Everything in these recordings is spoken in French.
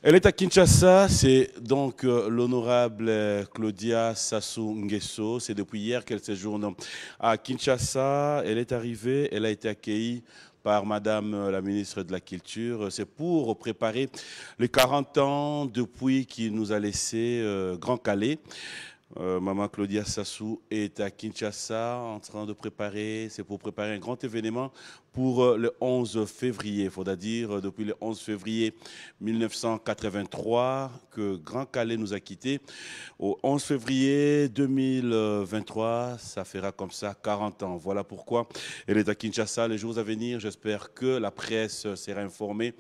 Elle est à Kinshasa, c'est donc l'honorable Claudia Sassou Nguesso. C'est depuis hier qu'elle séjourne à Kinshasa. Elle est arrivée, elle a été accueillie par Madame la ministre de la Culture. C'est pour préparer les 40 ans depuis qu'il nous a laissé Grand Calais. Maman Claudia Sassou est à Kinshasa en train de préparer, c'est pour préparer un grand événement pour le 11 février. Il faudra dire depuis le 11 février 1983 que Grand Calais nous a quittés. Au 11 février 2023, ça fera comme ça 40 ans. Voilà pourquoi elle est à Kinshasa les jours à venir. J'espère que la presse sera informée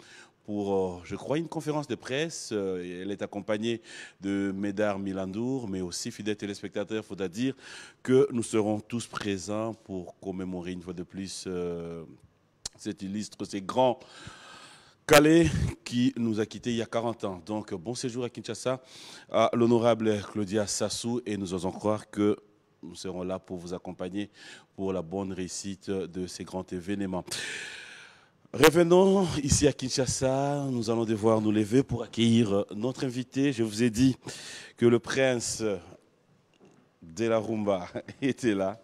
pour, je crois, une conférence de presse. Elle est accompagnée de Médard Milandour, mais aussi, fidèles téléspectateurs, il faudra dire que nous serons tous présents pour commémorer une fois de plus cet illustre, ces grands Calais qui nous a quittés il y a 40 ans. Donc, bon séjour à Kinshasa, à l'honorable Claudia Sassou, et nous osons croire que nous serons là pour vous accompagner pour la bonne réussite de ces grands événements. Revenons ici à Kinshasa, nous allons devoir nous lever pour accueillir notre invité. Je vous ai dit que le prince de la rumba était là.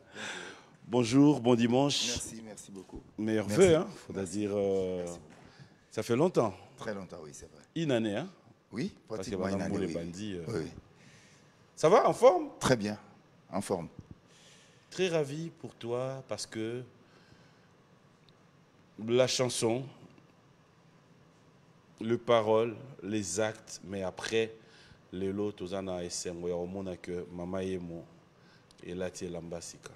Bonjour, bon dimanche. Merci, merci beaucoup. Meilleur Merci. vœu, hein, faudra dire. Ça fait longtemps. Très longtemps, oui, c'est vrai. Une année, hein. Oui, Parce que pratiquement une année. les Oui. bandits. Oui. Ça va, en forme? Très bien, en forme. Très ravi pour toi parce que la chanson, les paroles, les actes, mais après, les lots, aux ana SM, au monde que Mama Yemo et Latie Lambasika.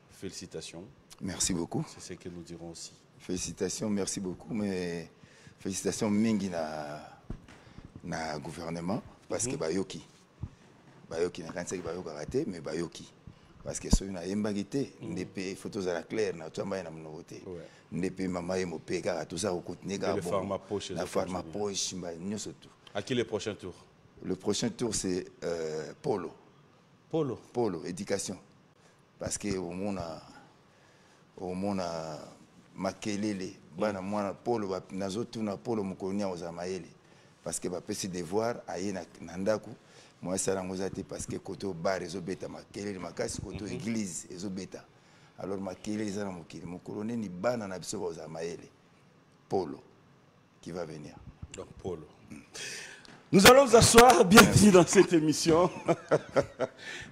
Félicitations. Merci beaucoup. C'est ce que nous dirons aussi. Félicitations, merci beaucoup, mais félicitations mingi na gouvernement parce que bayoki na kanisa bayoka raté mais bayoki parce que soyo na yembagité ndepé photos à la claire na tsamba na mnoté ndepé mama yemo pe kaka tout ça au continuer le format poche. la format poche mba nyoso tout. À qui le prochain tour? Le prochain tour c'est Polo. Polo, éducation. Parce que au monde makelele bana mwana Polo nazotuna Polo mukonia ozamayele parce que ba pesi devoir aye na ndaku moi sala ngozate parce que koto bar ezobeta makelele makasi koto église ezobeta alors makelele ezana mokili mukolone ni bana na biso ozamayele Polo qui va venir. Donc Polo. Nous allons nous asseoir, bienvenue dans cette émission.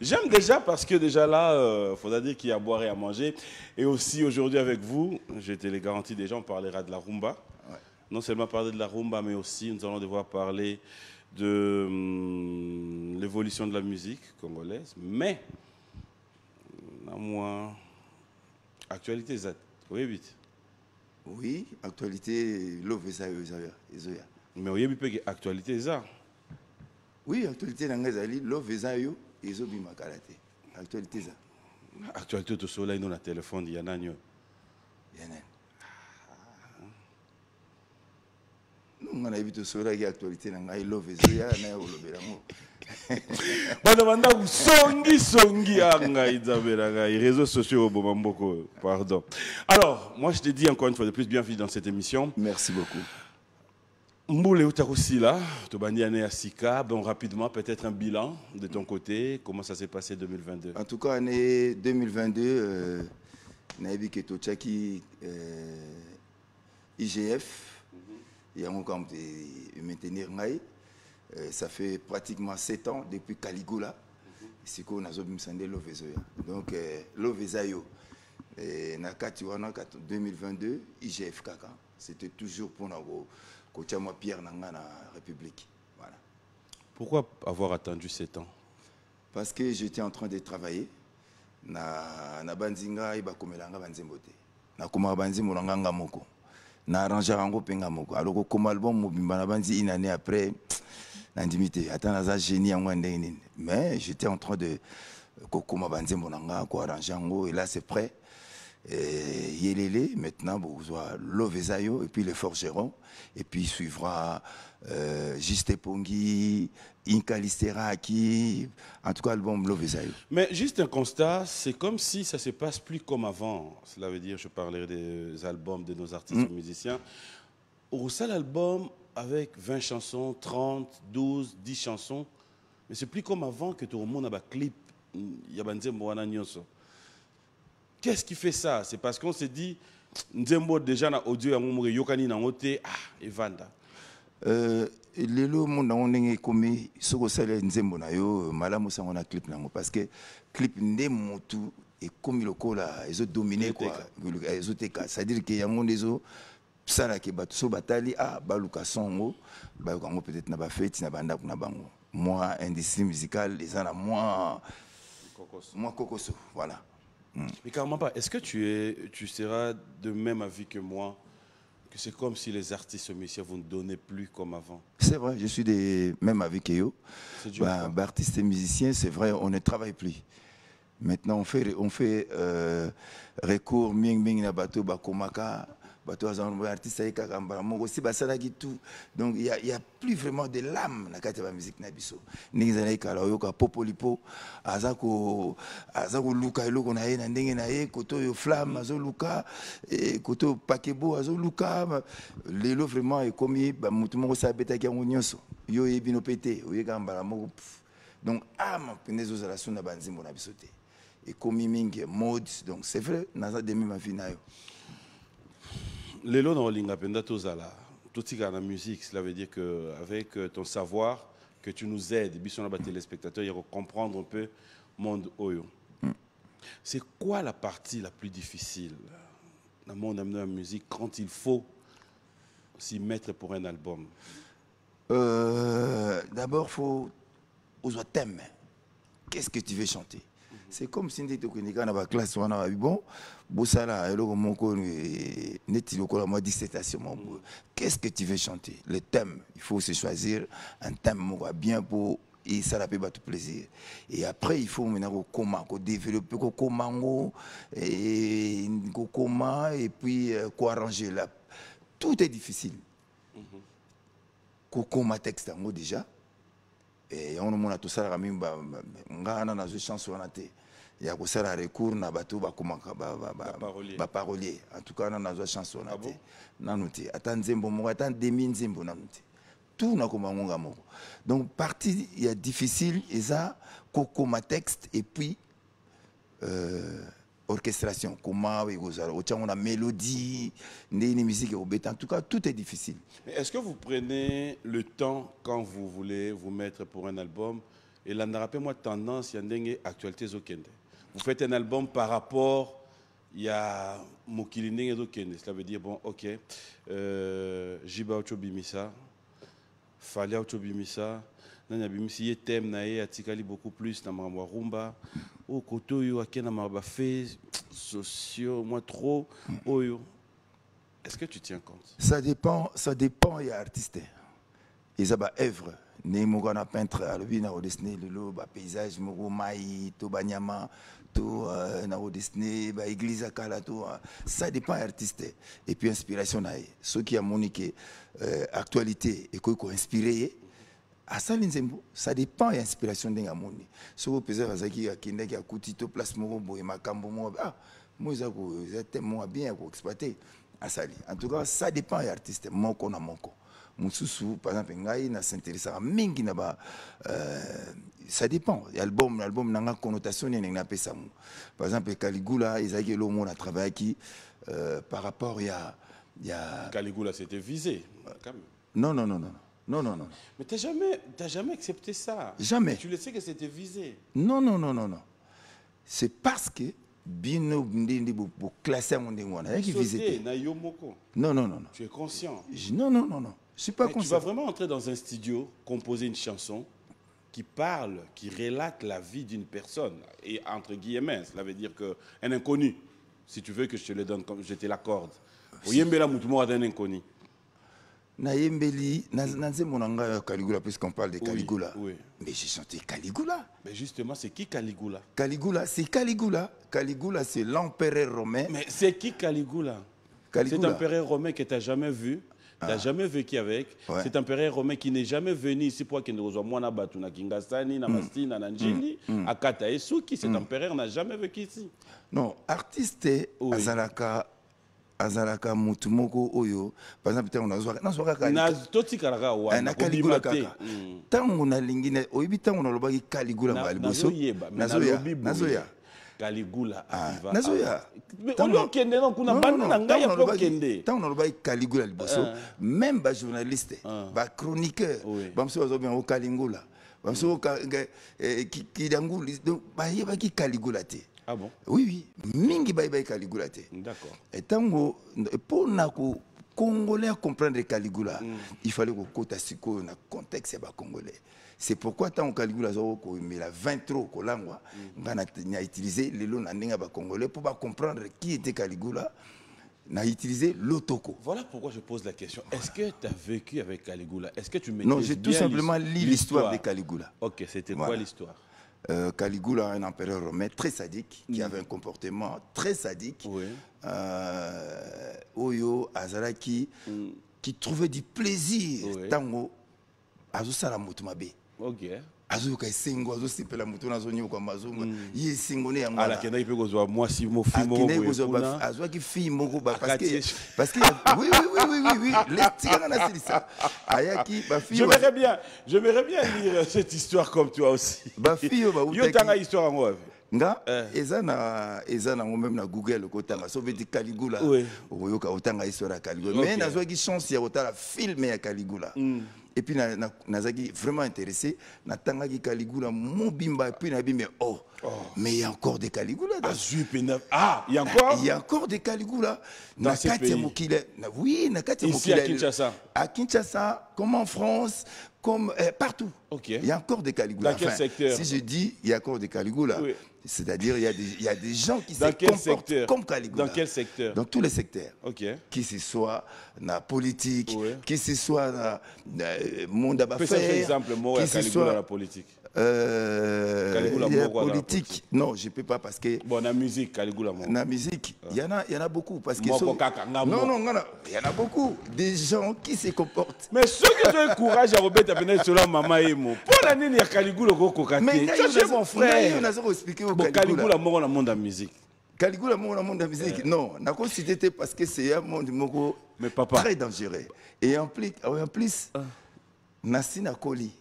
J'aime déjà parce que déjà là, il faudra dire qu'il y a à boire et à manger. Et aussi aujourd'hui avec vous, je te les garantis déjà, on parlera de la rumba. Ouais. Non seulement parler de la rumba, mais aussi nous allons devoir parler de l'évolution de la musique congolaise. Mais, moi, actualité, oui, vite. Oui, actualité, l'Ovesa Ezoya. Mais oui, il actualité ça. Oui, actualité d'Angazali, l'Ovesa Ezobi Makarate. Actualité ça. Actualité de soleil dans le téléphone, il y en a un. Nous, on a vu tout cela, il y a actualité l'Ovesa, na Oloberango. Les réseaux sociaux, pardon. Alors, moi je te dis encore une fois de plus, bienvenue dans cette émission. Merci beaucoup. Mboule Outaroussi là, Tobani Ane Asika, bon rapidement peut-être un bilan de ton côté, comment ça s'est passé 2022? En tout cas, année 2022, Naïbi Ketotchaki IGF, il y a encore de maintenir Naï. Ça fait pratiquement 7 ans depuis Caligula. C'est qu'on a zobimsandé l'Ovezoya. Donc, l'Ovezayo, en 2022, IGF Kaka, c'était toujours pour nous. Pierre Nanga na République. Voilà. Pourquoi avoir attendu 7 ans? Parce que j'étais en train de travailler. Na banzinga iba komelanga banzembote. Na kuma banzimo nganga moko. Na arranger rango penga moko. Alors comme album mobimba na banzi une année après l'indimité. Attends za génie en ndenge. Mais j'étais en train de kokoma banzimo nganga ko arranger rango et là c'est prêt. Yelele, maintenant, l'Ovezayo, et puis les forgerons, et puis il suivra Juste Pongi, Inka Listeraki, en tout cas l'album l'Ovezayo. Mais juste un constat, c'est comme si ça ne se passe plus comme avant. Cela veut dire, je parlerai des albums de nos artistes musiciens. Au seul album, avec 20 chansons, 30, 12, 10 chansons. Mais c'est plus comme avant que tout le monde a un clip. Qu'est-ce qui fait ça? C'est parce qu'on s'est dit, Nzembo déjà na audio ya yokani na ngote et vanda. Lelo monde on ndenge komi soko sala nzembo na yo malamu sango na clip nango parce que clip nde motu et comme lokola ezo dominer quoi ezo teka c'est à dire que yango ndezo sala ke bato so batali baluka songo ba yango peut-être na ba fête na banda na bango moi industrie musicale les ana moi kokoso voilà. Mais carrément pas. Est-ce que tu seras de même avis que moi, que c'est comme si les artistes musiciens vous ne donnaient plus comme avant? C'est vrai, je suis des même avis que eux. Artistes et musiciens, c'est vrai, on ne travaille plus. Maintenant, on fait recours ming na bateau bakomaka. Artiste aussi tout. Donc il y a plus vraiment de l'âme dans la musique nabiso. Ningzana kala yoka popolipo azako luka eloko na ye na ndenge na ye koto yo flamme azo luka et koto pakebo azo luka lelo vraiment est commis ba mutu moko sa beta ki nyonso yo ebino pété oyeka mbala moko. Donc penezo za la suna banzimbo na biso te. Et commis mingi mode donc c'est vrai naza demi ma vie na yo. Lelo na olinga penda tozala totika na musique, cela veut dire que avec ton savoir que tu nous aides bisona ba téléspectateurs à comprendre un peu monde oyo. C'est quoi la partie la plus difficile dans le monde de la musique quand il faut s'y mettre pour un album? D'abord faut oser thème. Qu'est-ce que tu veux chanter? C'est comme si tu étais dans la classe, bon, dissertation. Qu'est-ce que tu veux chanter? Le thème, il faut se choisir un thème bien pour et ça la peut battre plaisir. Et après, il faut maintenant développer comment et puis arranger là. Tout est difficile. Comment texte déjà. Et on a tout ça à mimba ngana na zo chance on a té ya ko sala recours na bato ba komaka ba parolier en tout cas na zo chance on a té nanuti atanzembo mo atandemi nzembo nanuti tout na ko mangonga moko. Donc partie il y a difficile et ça kokoma texte et puis orchestration comment on a mélodie une musique en tout cas tout est difficile. Est-ce que vous prenez le temps quand vous voulez vous mettre pour un album et là rappelez-moi tendance il y a une actualité zokende vous faites un album par rapport il y a mokili ndenge zokende cela veut dire bon OK Jiba Ochobimisa Falia Ochobimisa nanya bimisi thème na ye atikali beaucoup plus na mamwa rumba o koto yo akena maba fait sociaux moi trop oyo. Est-ce que tu tiens compte? Ça dépend il y a artiste ils ont ba œuvre né mo na peintre à l'obina au dessiné le ba paysage mo mai to banyama to na au dessiné ba église akala to ça dépend artiste et puis inspiration na ceux qui a moniqué actualité et ko inspiré à ça ça dépend de l'inspiration de l'amoni. Si vous pesez à qui a coûté tout place moro et makambo moi moi bien pour exploiter à ça. En tout cas ça dépend de l'artiste moko na moko. Mususu par exemple ngai na s'intéresse à mingi na ba ça dépend. L'album n'a connotation ni n'a pas ça. Par exemple Caligula Isaac Lomo a travaillé qui par rapport il y a Caligula c'était visé quand même. Non. Mais t'as jamais accepté ça. Jamais. Tu le sais que c'était visé. Non. C'est parce que bino ndindi bo classer mon ndengona qui visité. Non. Tu es conscient. Non. Je suis pas conscient. Tu vas vraiment entrer dans un studio, composer une chanson qui parle, qui relate la vie d'une personne et entre guillemets, cela veut dire que un inconnu. Si tu veux que je te le donne comme je te l'accorde. Oyembela mutumo d'un inconnu. Nayembeli, Nanzemonanga Caligula, puisqu'on parle de Caligula. Oui. Mais j'ai chanté Caligula. Mais justement, c'est qui Caligula? C'est Caligula. Caligula, c'est l'empereur romain. Mais c'est qui Caligula? Cet empereur romain que tu n'as jamais vu, tu n'as jamais vécu avec. Ouais. Cet empereur romain qui n'est jamais venu ici pour qu'il nous reçoive. Moi, na Kingasani, na Mastina, na Njili, à Kataesuki. Cet empereur n'a jamais vécu ici. Non, artiste Azalaka. azalaka mutu moko oyo par exemple tango nazwaka na Caligula kaka tango nalingi oyebi tango nalobaki Caligula mbala liboso nazoya Caligula nazoya olokende non kuna banda na ngai ya kokende tango nalobaki Caligula liboso même ba journaliste ba chroniqueur bamso bazobia o Caligula bamso kidanguli donc ba yebaki Caligula te. Ah bon? Oui, mingi bye Caligula te. D'accord. Et tango pour na ko Congolais comprendre Caligula, il fallait que kota siko na contexte ya ba Congolais. C'est pourquoi tant Caligula zo ko mais la 20 trop ko langwa ngana na utiliser les lots na ndinga ba Congolais pour pas comprendre qui était Caligula. N'a utilisé l'otoko. Voilà pourquoi je pose la question. Est-ce que tu as vécu avec Caligula? Est-ce que tu maîtrises Non, j'ai tout simplement lu l'histoire de Caligula. Ok, c'était quoi l'histoire? Caligula, un empereur romain très sadique, qui avait un comportement très sadique. Oui. Oyo Azaraki, qui trouvait du plaisir. Tango, Azo Salamotumabe. Ok. Azo Kai Sengo, Azo Sipela Mutuna Zonyo Kamazunga. Yi Singone Yanga. Ah, la Kenda, il peut gozo moi si mon film. Azo qui fille Moko, parce que. Oui. Les Tigana, c'est ça. Ayaki, ma fille. J'aimerais bien lire cette histoire comme toi aussi. Ma fille, yo tanga histoire en moi. Nga ezana même na Google ko tanga so veti Caligula oyoka otanga histoire ya Caligula mais nazwa ki chance ya otala film ya Caligula et puis nazaki vraiment intéressé na tanga ki Caligula mobimba puis na bimé mais il y a encore des Caligula il y a encore des Caligula dans ce pays. Oui, na Katia ici à Kinshasa. À Kinshasa, comme en France, comme partout. Okay. Il y a encore des Caligula. Dans quel secteur? Si je dis il y a encore des Caligula, c'est-à-dire il y a des gens qui se comportent comme Caligula. Dans quel secteur? Dans tous les secteurs. Okay. Qui ce soit dans la politique, qui ce soit dans le monde d'affaires. Par exemple, moi, Caligula dans la politique. La politique, non, je ne peux pas parce que. Bon, la musique, Caligula. La musique, il y en a beaucoup. Parce que non, il y en a beaucoup. Des gens qui se comportent. Mais ceux qui ont le courage à remettre à venir sur la maman et moi. Pour l'année, il y a Caligula qui mais c'est mon frère. Caligula, dans le monde de la musique. Caligula, dans le monde de la musique. Non, je n'ai cité parce que c'est un monde très dangereux. Et en plus, Nassina Koli.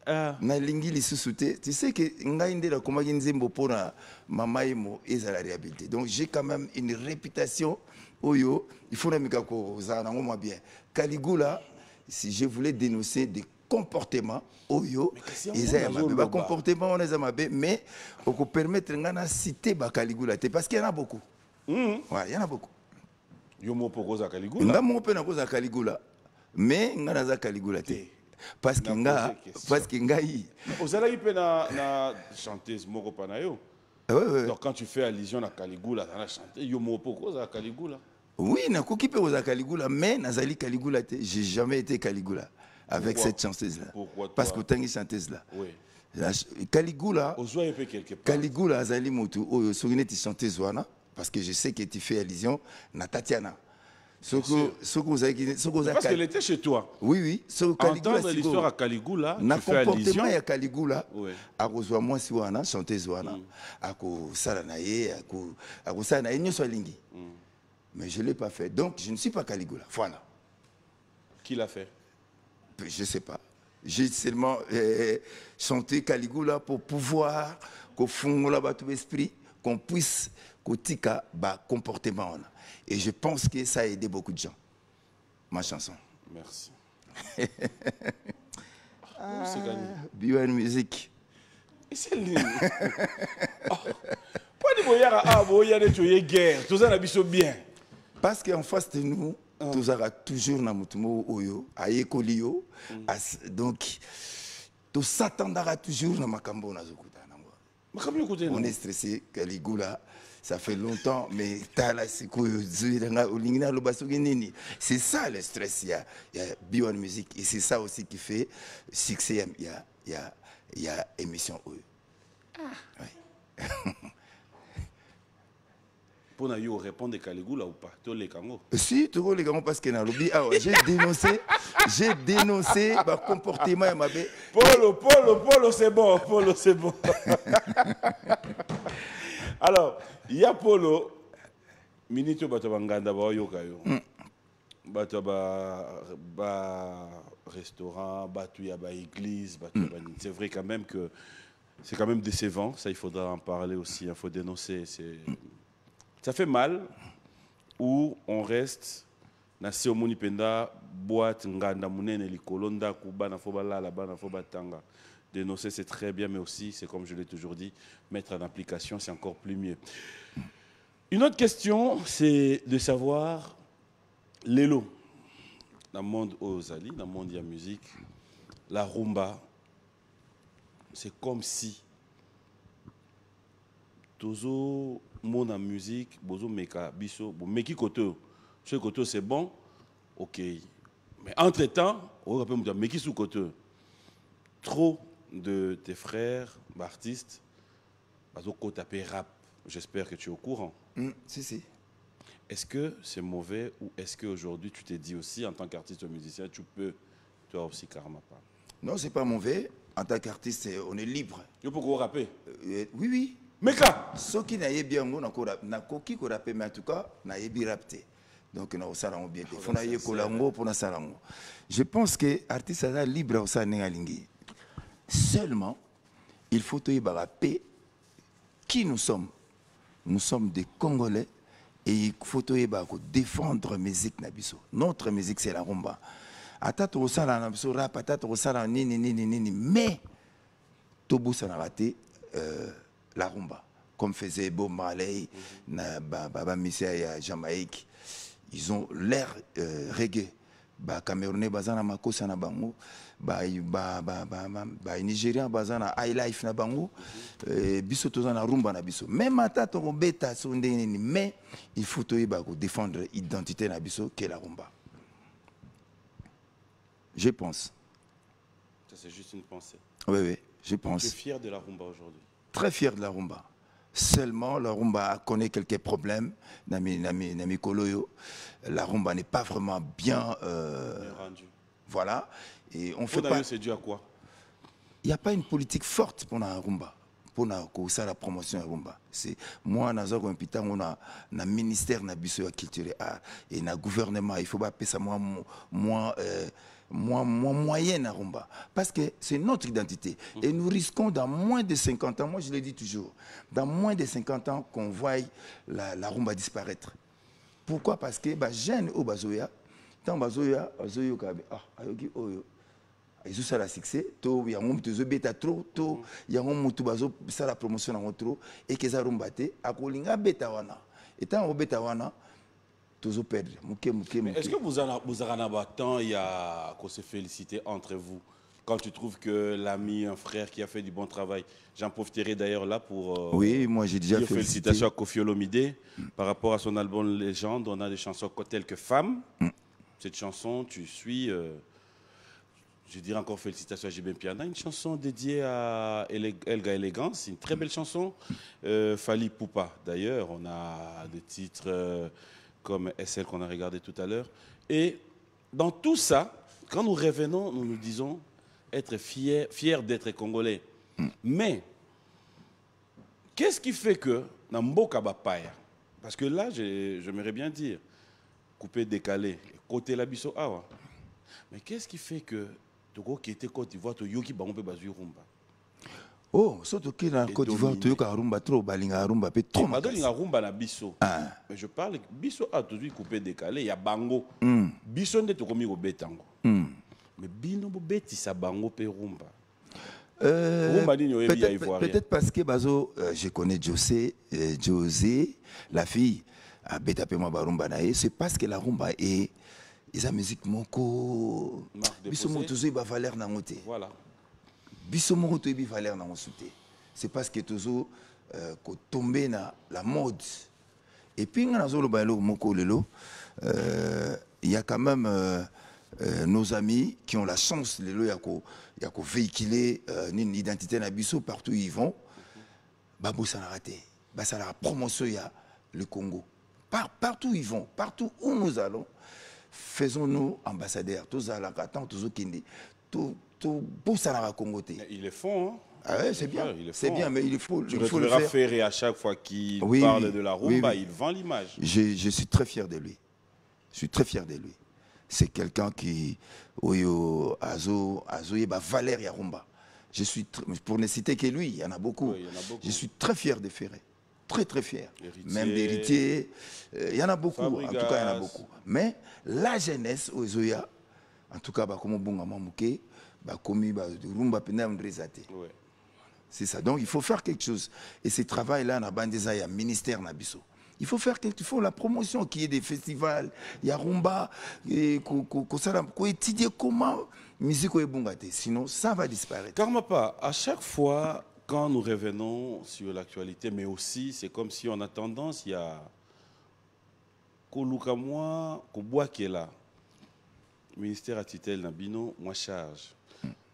Na lingi lisusuté, tu sais que ngainde la komaki nzembo pona mama emo ezala réhabilité. Donc j'ai quand même une réputation oyo, il faut namika ko za nango moi bien. Caligula, si je voulais dénoncer des comportements oyo ezaya mabe ba comportement on ezaya mabe mais on peut permettre ngana citer ba Caligula parce qu'il y en a beaucoup. Ouais, il y en a beaucoup. Yo mo poko za Caligula. Ngamo pe na ko za Caligula. Mais ngana za Caligula te. Parce que ngai ozala pe na chanteuse moko panayo. Donc quand tu fais allusion à Caligula dans la chanteuse yo mo poko za Caligula. Oui, na koki pe za Caligula mais nazali Caligula te, j'ai jamais été Caligula avec cette chanteuse là. Parce que tangi chanteuse là. Oui. Caligula Caligula azali mutu oyo soki neti chanteuse wana parce que je sais que tu fais allusion na Tatiana. Parce qu'elle était chez toi. Oui. Entendre l'histoire à Caligula, na comportement ya Caligula, à rejoindre moi si wana chanteuse wana, à ko sala na ye, à ko sala na ye nyoso lingi. Mais je l'ai pas fait. Donc je ne suis pas Caligula. Voilà. Qui l'a fait? Je sais pas. J'ai seulement chanté Caligula pour pouvoir qu'on fongola ba tout esprit, qu'on puisse kotika ba comportement wana. Et je pense que ça a aidé beaucoup de gens. Ma chanson. Merci. B1 Music. Et c'est lui. Pourquoi tu es guerre? Tout ça n'a bien. Parce qu'en face de nous, tout aura toujours na mutumo oyo, ayekolio. Donc, tout s'attendra toujours na makambo na zokuta. On est stressé, Caligula. Ça fait longtemps, mais c'est ça le stress. Il y a B1 Music et c'est ça aussi qui fait succès. Il y a émission. Pour nous répondre à Caligula ou pas? Si, tu les gars, parce que j'ai dénoncé ma comportement. Polo, c'est bon. Polo, c'est bon. Alors, il y a Polo, Minito bato banganda ba yoka yo. Bato ba restaurant, bato ya ba église, bato ya ba. C'est vrai quand même que c'est quand même décevant, ça il faudra en parler aussi, il faut dénoncer, ça fait mal où on reste na Seomoni Penda boîte nganda munene likolonda kubana fobala la bana fobatanga. Dénoncer c'est très bien mais aussi c'est comme je l'ai toujours dit, mettre en application c'est encore plus mieux. Une autre question, c'est de savoir l'élo dans le monde aux Ali, dans le monde de la musique, la rumba, c'est comme si tozo mon en musique, bozo meka biso, bon meki koto, ce koto c'est bon, ok, mais entre temps, on rappelle me meki sous koto, trop de tes frères, artistes, bazo kotape rap, j'espère que tu es au courant. Si. Est-ce que c'est mauvais ou est-ce qu'aujourd'hui tu t'es dit aussi en tant qu'artiste musicien, tu peux, toi aussi, carrément pas? Non, c'est pas mauvais. En tant qu'artiste, on est libre. Tu peux rapper? Oui. Meka! Ce qui n'a bien, n'a coquille qu'on rappe, mais en tout cas, n'a pas rapté. Donc, on a bien. Il faut naïe kolango pour na salango. Je pense que l'artiste est libre au sein de seulement, il faut te rapper qui nous sommes. Nous sommes des Congolais et il faut défendre la musique nabiso. Notre musique c'est la rumba. Atata osala nabiso rap, atata osala nini, mais Tobo ça a raté la rumba. Comme faisait Bob Marley, Baba Misia et Jamaïque. Ils ont l'air reggae. Camerounais bazana makosa na bango, Nigérian bazana high life na bango, biso tozana rumba na biso. Même ata to beta sondeni, mais il faut défendre l'identité na biso qui est la rumba. Je pense. Ça c'est juste une pensée. Oui, je pense. Tu es fier de la rumba aujourd'hui? Très fier de la rumba. Seulement, la rumba connaît quelques problèmes. Nami Koloyo, la rumba n'est pas vraiment bien rendue. Voilà. Et on fait pas. C'est dû à quoi? Il n'y a pas une politique forte pour la rumba. Pour la promotion de la rumba. C'est moi, on a un ministère de la culture et art et un gouvernement. Il faut pas payer ça moyen à rumba. Parce que c'est notre identité. Et nous risquons dans moins de 50 ans, moi je le dis toujours, dans moins de 50 ans qu'on voie la rumba disparaître. Pourquoi? Parce que jeune au bazoya, tant bazoya, ils ont ça la succès, il y a un monde qui bêta trop, il y a un monde qui ça la promotion en trop, et que ça rumba te, à kolinga bêta wana. Et tant au bêta wana, perdre. Est-ce que vous avez un temps il y a qu'on se féliciter entre vous quand tu trouves que l'ami, un frère qui a fait du bon travail? J'en profiterai d'ailleurs là pour oui, moi j'ai déjà dire félicitations à Koffi Olomide par rapport à son album Légende. On a des chansons telles que Femme. Cette chanson, tu suis, je dirais encore félicitations à Jibin Piana, une chanson dédiée à Elga Elegance, une très belle chanson. Fali Poupa d'ailleurs, on a des titres comme SL qu'on a regardé tout à l'heure. Et dans tout ça, quand nous revenons, nous nous disons être fiers d'être Congolais. Mais, qu'est-ce qui fait que, dans Mboka Bapaya, parce que là, j'aimerais bien dire, coupé, décalé, côté Labiso Awa, mais qu'est-ce qui fait que, Togo qui était Côte d'Ivoire, Yoki Bangombe Bazu Rumba? Oh, surtout que dans Côte d'Ivoire, tu as rumba trop, balinga rumba peut trop. Balinga rumba na biso. Mais je parle biso a toujours coupé décalé, il y a bango. Biso nde to komi ko betango. Mais bino bo beti sa bango pe rumba. Peut-être parce que bazo je connais José, la fille a betapé moi rumba nae, c'est parce que la rumba est sa musique moko biso mo toujours ba valeur na ngote. Voilà. C'est parce que toujours tombé dans la mode. Et puis, il y a quand même nos amis qui ont la chance de véhiculer une identité partout où ils vont. Babou ça a raté. Ça la promotion y a le Congo. Partout où ils vont, partout où nous allons, faisons-nous ambassadeurs. Tous à la tous au Kindi. Ils le font, Ah ouais, c'est bien. Il est C'est fort. bien, mais il faut Tu le retrouveras faire. Ferré à chaque fois qu'il Oui, parle oui, de la oui, rumba, oui. il vend l'image. Je suis très fier de lui. Je suis très fier de lui. C'est quelqu'un qui, Oyo, Azo, et Valère Yarumba. Je suis, pour ne citer que lui, il y en a beaucoup. Oui, il y en a beaucoup. Je suis très fier de Ferré. Très, très fier. Héritier. Même d'héritier. Il y en a beaucoup. En tout cas, il y en a Fabregas. beaucoup. Mais la jeunesse, Ozoya, en tout cas, comme Bonga Mamouké, comme Rumba Penam Rezate. Ouais. C'est ça. Donc, il faut faire quelque chose. Et ce travail-là, il y a ministère Nabiso. Il faut faire quelque chose. Il faut la promotion, qu'il y ait des festivals, il y a Rumba, qu'on étudie comment la musique est bon. Sinon, ça va disparaître. Karmapa, à chaque fois, quand nous revenons sur l'actualité, mais aussi, c'est comme si on a tendance, il y a Kolukamwa, Koboa qui est là. Ministère à tutelle Nabino, moi charge.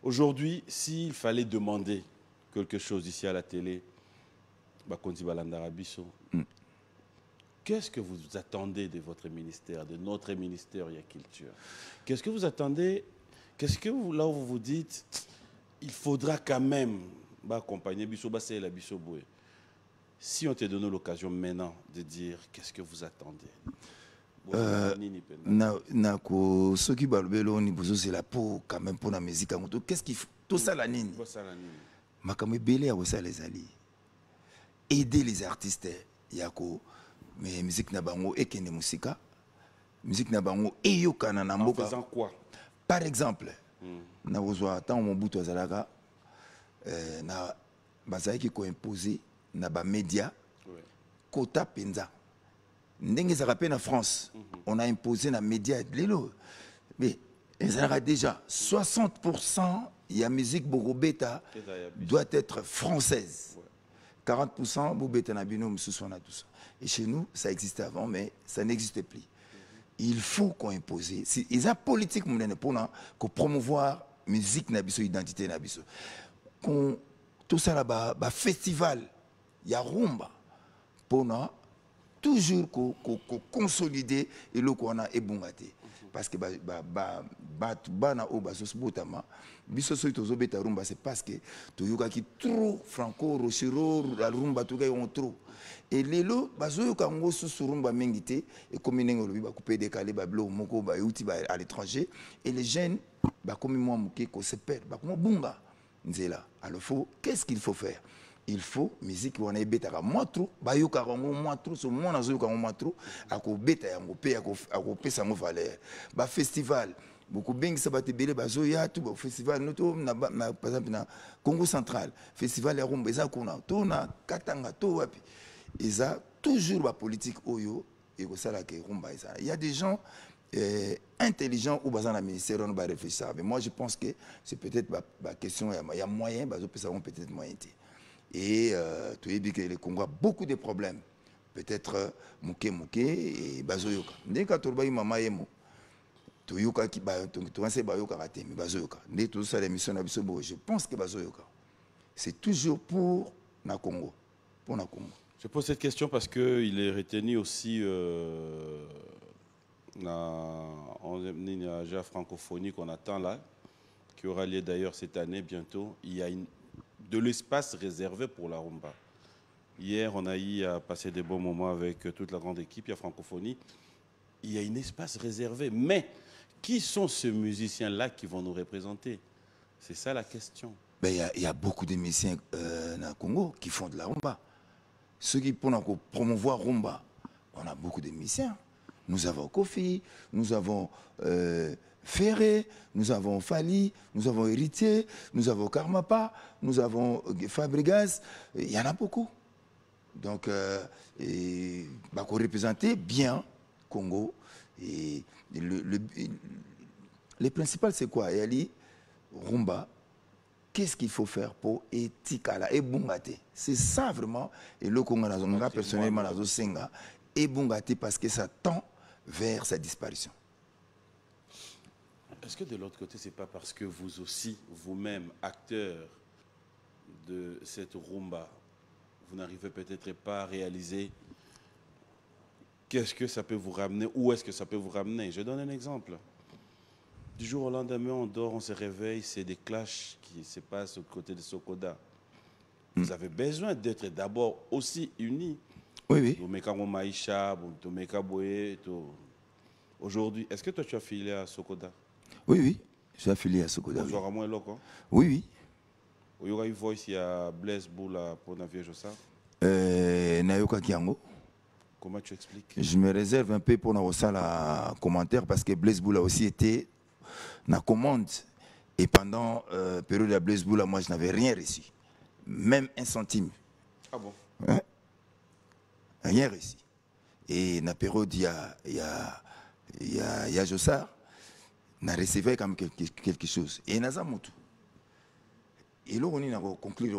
Aujourd'hui, s'il fallait demander quelque chose ici à la télé, Bakonzi Balandarabiso, qu'est-ce que vous attendez de votre ministère, de notre ministère de la Culture? Qu'est-ce que vous attendez? Qu'est-ce que vous, là où vous vous dites, il faudra quand même accompagner Bisso Bassé et la Bisso Boué? Si on te donne l'occasion maintenant de dire qu'est-ce que vous attendez? Ceux qui parlent c'est la peau quand même pour la musique. Qu'est-ce qu'il faut? Tout ça, la nini. Makamwe belé à ça les alliés. Aider les artistes. Yako, mais musique nabango et kene musika. Musique nabango et yokana na mboka. En faisant quoi? Par exemple, na wozwa tant mon bout azalaka na bazaki ko imposer na ba média quota penza. Ndenge za rappel en France, on a imposé na média lelo. Mais ezalaka déjà 60% ya musique bogobeta doit être française. 40% bobeta na bino msuswana tout ça. Et chez nous, ça existait avant, mais ça n'existait plus. Il faut qu'on impose. Ils ont politique pour promouvoir la musique, l'identité. Tout ça là-bas, festival, il y a rumba. Pour toujours consolider et le qu'on a ébongate. Parce que bana o basos botama biso so itozo beta rumba c'est parce que toyoka ki trop franco rochero la rumba to on trop et lelo bazo ka ngo susu rumba mengité et comme nengo lobi ba couper décaler ba blo moko ba yuti ba à l'étranger et les jeunes ba comme moi moké ko se perd ba comme bunga nzela. Alors faut qu'est-ce qu'il faut faire? Il faut musique on est bêta moi trop ba yo ka ngo moi trop so moi nazo ka moi trop ako bêta yango pe ako pesa mo valeur ba festival beaucoup bien ça va te belé ba zo ya tout ba festival noto na par exemple na Congo central festival ya rumba eza kuna to na katanga to wapi eza toujours ba politique oyo et ko sala ke rumba eza il y a des gens intelligents ou bazan la ministère on va réfléchir mais moi je pense que c'est peut-être ba question il y a moyen ba zo pesa peut-être moyen. Et tu as dit que le Congo a beaucoup de problèmes. Peut-être Mouké et Bazoyoka. Dès que tu as dit Mama Yemo, tu as dit Bazoyoka, mais Bazoyoka. Dès que tu as dit je pense que Bazoyoka. C'est toujours pour le Congo. Pour le Congo. Je pose cette question parce qu'il est retenu aussi en francophonie qu'on attend là, qui aura lieu d'ailleurs cette année bientôt. Il y a de l'espace réservé pour la rumba. Hier, on a eu à passer des bons moments avec toute la grande équipe, il y a francophonie. Il y a un espace réservé. Mais qui sont ces musiciens-là qui vont nous représenter? C'est ça la question. Il y a beaucoup de musiciens au Congo qui font de la rumba. Ceux qui pour promouvoir rumba, on a beaucoup de musiciens. Nous avons Kofi, nous avons Ferré, nous avons Fali, nous avons Héritier, nous avons Karmapa, nous avons Fabregas, il y en a beaucoup. Donc, pour représenter bien Congo, et le principal c'est quoi? Yali, rumba, qu'est-ce qu'il faut faire pour etikala et bungate? C'est ça vraiment, et le Congo, personnellement, et bungate parce que ça tend vers sa disparition. Est-ce que de l'autre côté, ce n'est pas parce que vous aussi, vous-même, acteur de cette rumba, vous n'arrivez peut-être pas à réaliser qu'est-ce que ça peut vous ramener, où est-ce que ça peut vous ramener? Je donne un exemple. Du jour au lendemain, on dort, on se réveille, c'est des clashs qui se passent au côté de Sokoda. vous avez besoin d'être d'abord aussi unis. Oui, oui. Aujourd'hui, est-ce que toi tu as filé à Sokoda? Oui, oui. Je suis affilié à Sokoda. Oui, Bonjour à moi, Loko. oui. Oui. Il y aura une voix ici à Blaise Boula pour Navire Jossa. Nayoka Kiango. Comment tu expliques? Je me réserve un peu pour la commentaire parce que Blaise Boula aussi était na commande. Et pendant la période de Blaise Boula, moi je n'avais rien reçu. Même un centime. Ah bon? Hein? Rien reçu. Et dans la période, il y a Jossard, on a reçu quand même quelque chose. Et il y a Moutou. Et là, on a conclu.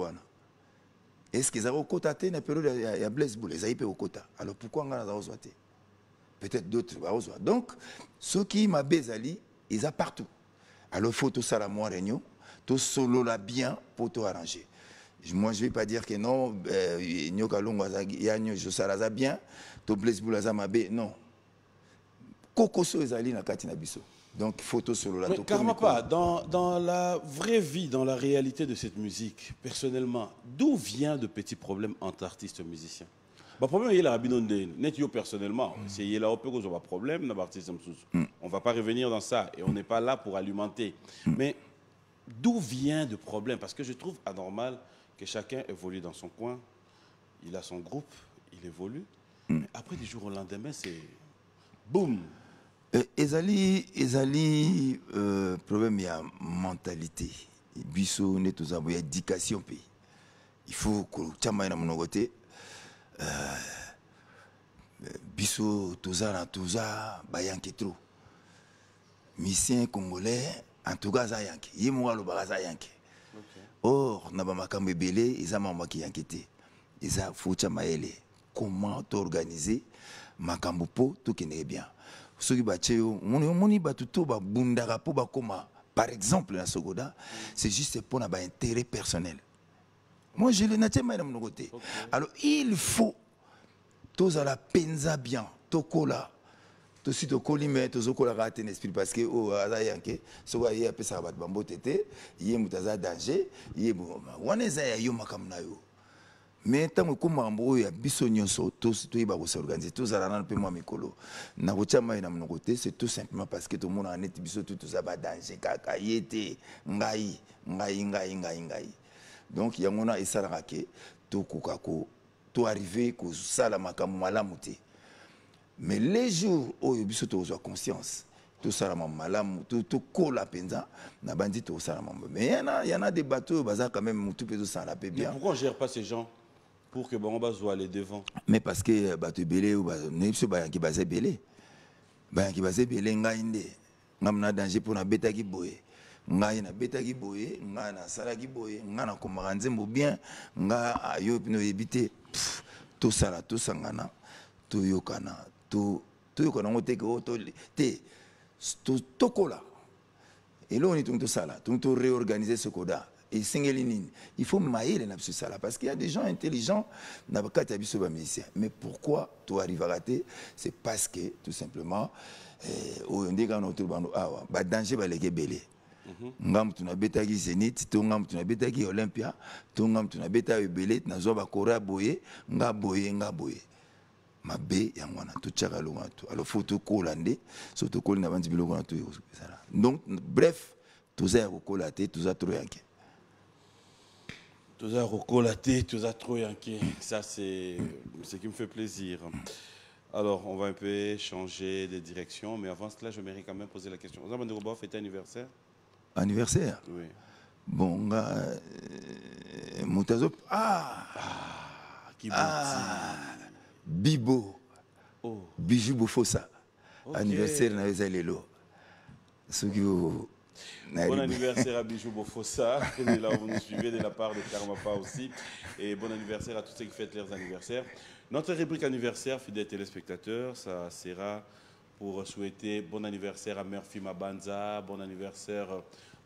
Est-ce qu'ils ont cotaté dans la période il y a Blaise Boula, ils ont été au quota. Alors pourquoi on a zoté? Peut-être d'autres. Donc, ceux qui m'ont bezali, ils ont partout. Alors il faut tout ça la moi réunion, tout solo là bien pour tout arranger. Moi je ne vais pas dire que non, Nyoka Longo Yanyo Josaraza bien, tout Blaise Boula Zamabe, non. Kokoso ezali na katina biso. Donc il faut tout solo là. Mais carrément pas. Dans la vraie vie, dans la réalité de cette musique, personnellement, d'où vient de petits problèmes entre artistes et musiciens? Le problème, il y a la net personnellement. C'est il y a un problème dans l'artiste. On ne va pas revenir dans ça et on n'est pas là pour alimenter. Mais d'où vient le problème? Parce que je trouve anormal que chacun évolue dans son coin. Il a son groupe, il évolue. Mais après, du jour au lendemain, c'est boum. Ezali problème, il y a mentalité. Biso ne tous avons éducation. Il faut que chama na monogote. Biso toza bayanke trop. Misien congolais en tout cas za yanke. Yemo lo bagaza yanke. Or na ba makambo ebele eza mama ki yankete. Eza fucha maele. Comment t'organiser makambo po tout qui n'est bien. Ce qui bache yo moni batuto ba bundaka po ba koma par exemple na Sokoda, c'est juste pour na ba intérêt personnel. Moi, je l'ai naté, madame, de côté. Alors, il faut, tous à la penza bien, tokola, tous si tokoli mais tous au kola raté l'esprit parce que oh azayanke, soit y a peu ça va bambo tété, y a mutaza danger, y a bon, waneza ya yo makamna yo. Mais tant que comme mambo ya bisonyo so tous tout y va s'organiser, tous à la nan peu moi mikolo. Na bochama ina mon côté, c'est tout simplement parce que tout le monde a net biso tout ça va danger kaka yete ngai. Donc il y a mon et ça tout kokako tout arrivé que ça la makamu malamu te. Mais les jours où il biso to conscience tout ça la malamu tout kola penza na bandi tout ça la mambo. Mais il y en a des bateaux bazar quand même tout peut ça la paix bien. Mais pourquoi on gère pas ces gens pour que bon on va jouer les devant? Mais parce que bateau belé ou ne ba qui basé belé. Ba qui basé belé ngainde. Ngamna danger pour na beta ki boye. Ngai na betaki boye nga na salaki boye nga na komaka nzembo bien nga ayo pino ebite to sala to sangana to yokana ngo te tokola et là on est tout sala tout réorganiser ce coda et singelinine il faut mailler na biso sala parce qu'il y a des gens intelligents na bakati biso ba musicien. Mais pourquoi tu arrives à rater? C'est parce que tout simplement o ndeka na autour bando awa ba danger ba leke belé. Ngam tuna betaki Zénith, to ngam tuna betaki Olympia, to ngam tuna betaki Belé, na zo ba kora boye, nga boye. Mabe yangwana to tchaka longa to. Alors faut to kolande, so to kolina bandi biloko na to yo. Donc bref, tout ça kokolaté, tout ça trop yanké. Tout ça kokolaté, tout ça trop yanké. Ça c'est ce qui me fait plaisir. Alors, on va un peu changer de direction, mais avant cela, je mérite quand même poser la question. Vous avez fêté anniversaire? Anniversaire? Oui. Bon, Moutazop. Bibo. Oh. Bijou Bofossa. Okay. Anniversaire na Lelo. Bon anniversaire à Bijou Bofossa. Là où vous nous suivez de la part de Karmapa aussi. Et bon anniversaire à tous ceux qui fêtent leurs anniversaires. Notre rubrique anniversaire, fidèles téléspectateurs, ça sera pour souhaiter bon anniversaire à Murphy Mabanza, bon anniversaire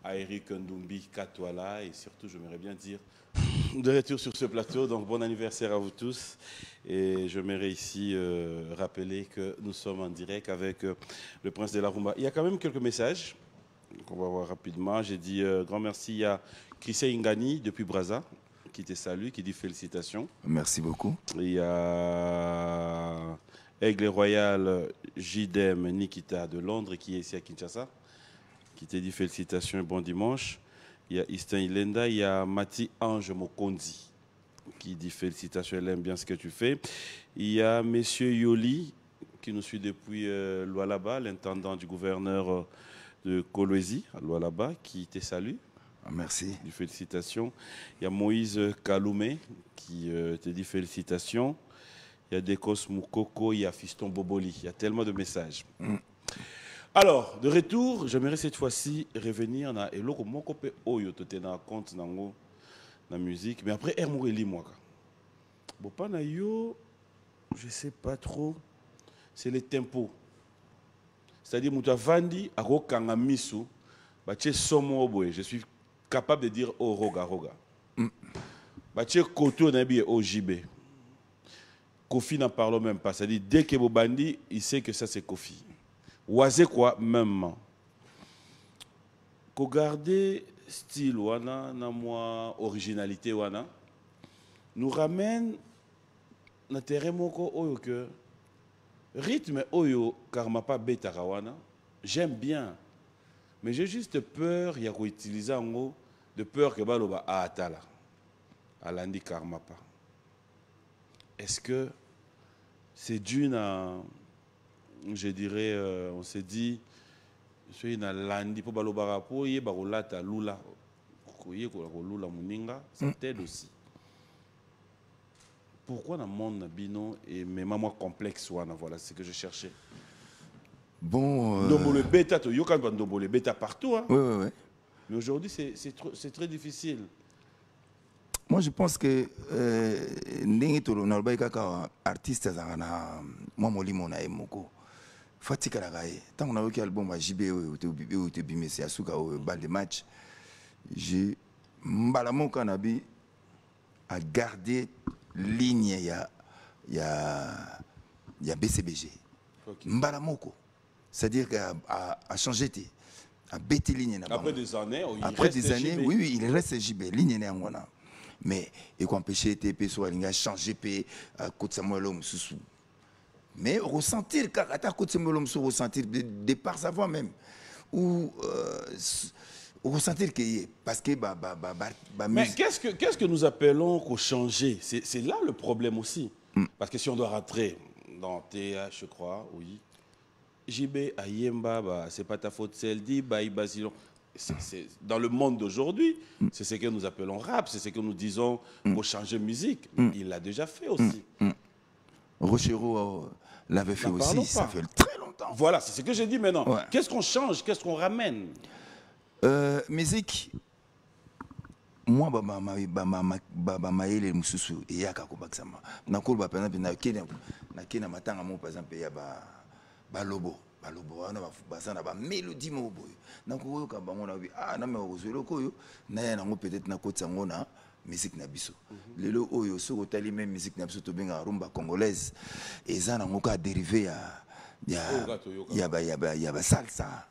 à Eric Ndumbi Katwala et surtout, j'aimerais bien dire, de retour sur ce plateau. Donc, bon anniversaire à vous tous. Et j'aimerais ici rappeler que nous sommes en direct avec le prince de la Rumba. Il y a quand même quelques messages qu'on va voir rapidement. J'ai dit grand merci à Christian Ingani depuis Brazza qui te salue, qui dit félicitations. Merci beaucoup. Il y a Aigle Royal JDM Nikita de Londres qui est ici à Kinshasa, qui te dit félicitations et bon dimanche. Il y a Istin Ilenda, il y a Mati Ange Mokondi qui dit félicitations, elle aime bien ce que tu fais. Il y a Monsieur Yoli qui nous suit depuis Lualaba, l'intendant du gouverneur de Kolwezi à Lualaba, qui te salue. Merci. Félicitations. Il y a Moïse Kaloumé qui te dit félicitations. Il y a Dekos Moukoko, il y a Fiston Boboli. Il y a tellement de messages. Alors, de retour, j'aimerais cette fois-ci revenir na eloko moko pe oyo tote na compte nango na musique, mais après Hermour Eli moi. Bon pas na yo, je sais pas trop. C'est les tempos. C'est-à-dire muta vandi ako kanga misu, ba tche somo boye. Je suis capable de dire oh roga roga. Ba tche koto na bi OJB. Kofi n'en parle même pas. C'est-à-dire dès que Bobandi, il sait que ça c'est Kofi. Oisé quoi même. Ko garder style wana na moi originalité wana nous ramène na terrain moko oyo que rythme oyo karma pas beta wana j'aime bien mais j'ai juste peur ya ko utiliser ngo de peur que baloba atala alandi karma pas. Est-ce que c'est dû à, je dirais, on s'est dit, je suis dans l'andi pour balobara pour y barolata lula, koye ko lula muninga, ça t'aide aussi. Pourquoi dans le monde bino et même moi complexe wana voilà c'est ce que je cherchais. Bon. Ndombolo bêta to yokan ba ndombolo bêta partout hein. Oui. Mais aujourd'hui c'est très difficile. Moi, je pense que ndenge to na baika ka artiste za na moi molimo na emoko. Fatika la gaye. Tant on a eu album à JB ou te bimesi asuka au bal de match. J'ai mbalamo kanabi a garder ligne ya BCBG. Okay. Mbalamoko. C'est-à-dire qu'à changer à bêter ligne na. Après des années, oui, il reste JB ligne na ngona. Mais il faut empêcher TP soit il a changé P à côté Samuel Omsusu. Mais ressentir car à côté Samuel Omsusu ressentir de par sa voix même ou ressentir que parce que mais qu'est-ce que nous appelons qu'on changer c'est là le problème aussi parce que si on doit rentrer dans TH je crois oui JB Ayemba c'est pas ta faute celle dit Basilon. Dans le monde d'aujourd'hui, c'est ce que nous appelons rap, c'est ce que nous disons pour changer musique. Il l'a déjà fait aussi. Rochero l'avait fait aussi, ça fait très longtemps. Voilà, c'est ce que j'ai dit maintenant. Ouais. Qu'est-ce qu'on change, qu'est-ce qu'on ramène? Musique, moi, maele mususu et yaka kobaksama. Nakolba par exemple na kena matanga mo par exemple ya ba lobo. Balobo wana basana ba mélodie mo boy na ko ka bango na bi na me ozelo koyo na ya nango peut-être na kotsa ngona musique na biso lelo oyo soko tali même musique na biso to benga rumba congolaise eza nango ka dérivé ya ba salsa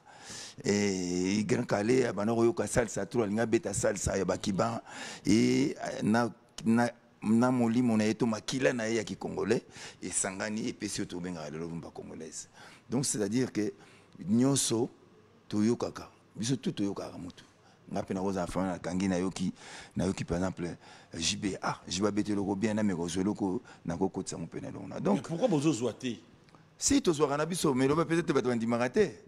et grand calé bana koyo ka salsa to linga beta salsa ya ba kiban et na molimo na eto makila na ya ki congolais et sangani et pesi to benga lelo rumba congolaise. Donc c'est-à-dire que nyoso toyokaka biso tout toyokaka mutu ngapena koza fa na kangi na yoki par exemple JB jiba betelo ko bien na me ko zoloko na ko kotsa mo pena lona. Donc pourquoi bozo zoité si to zo kana biso mais peut-être ba to ndimaraté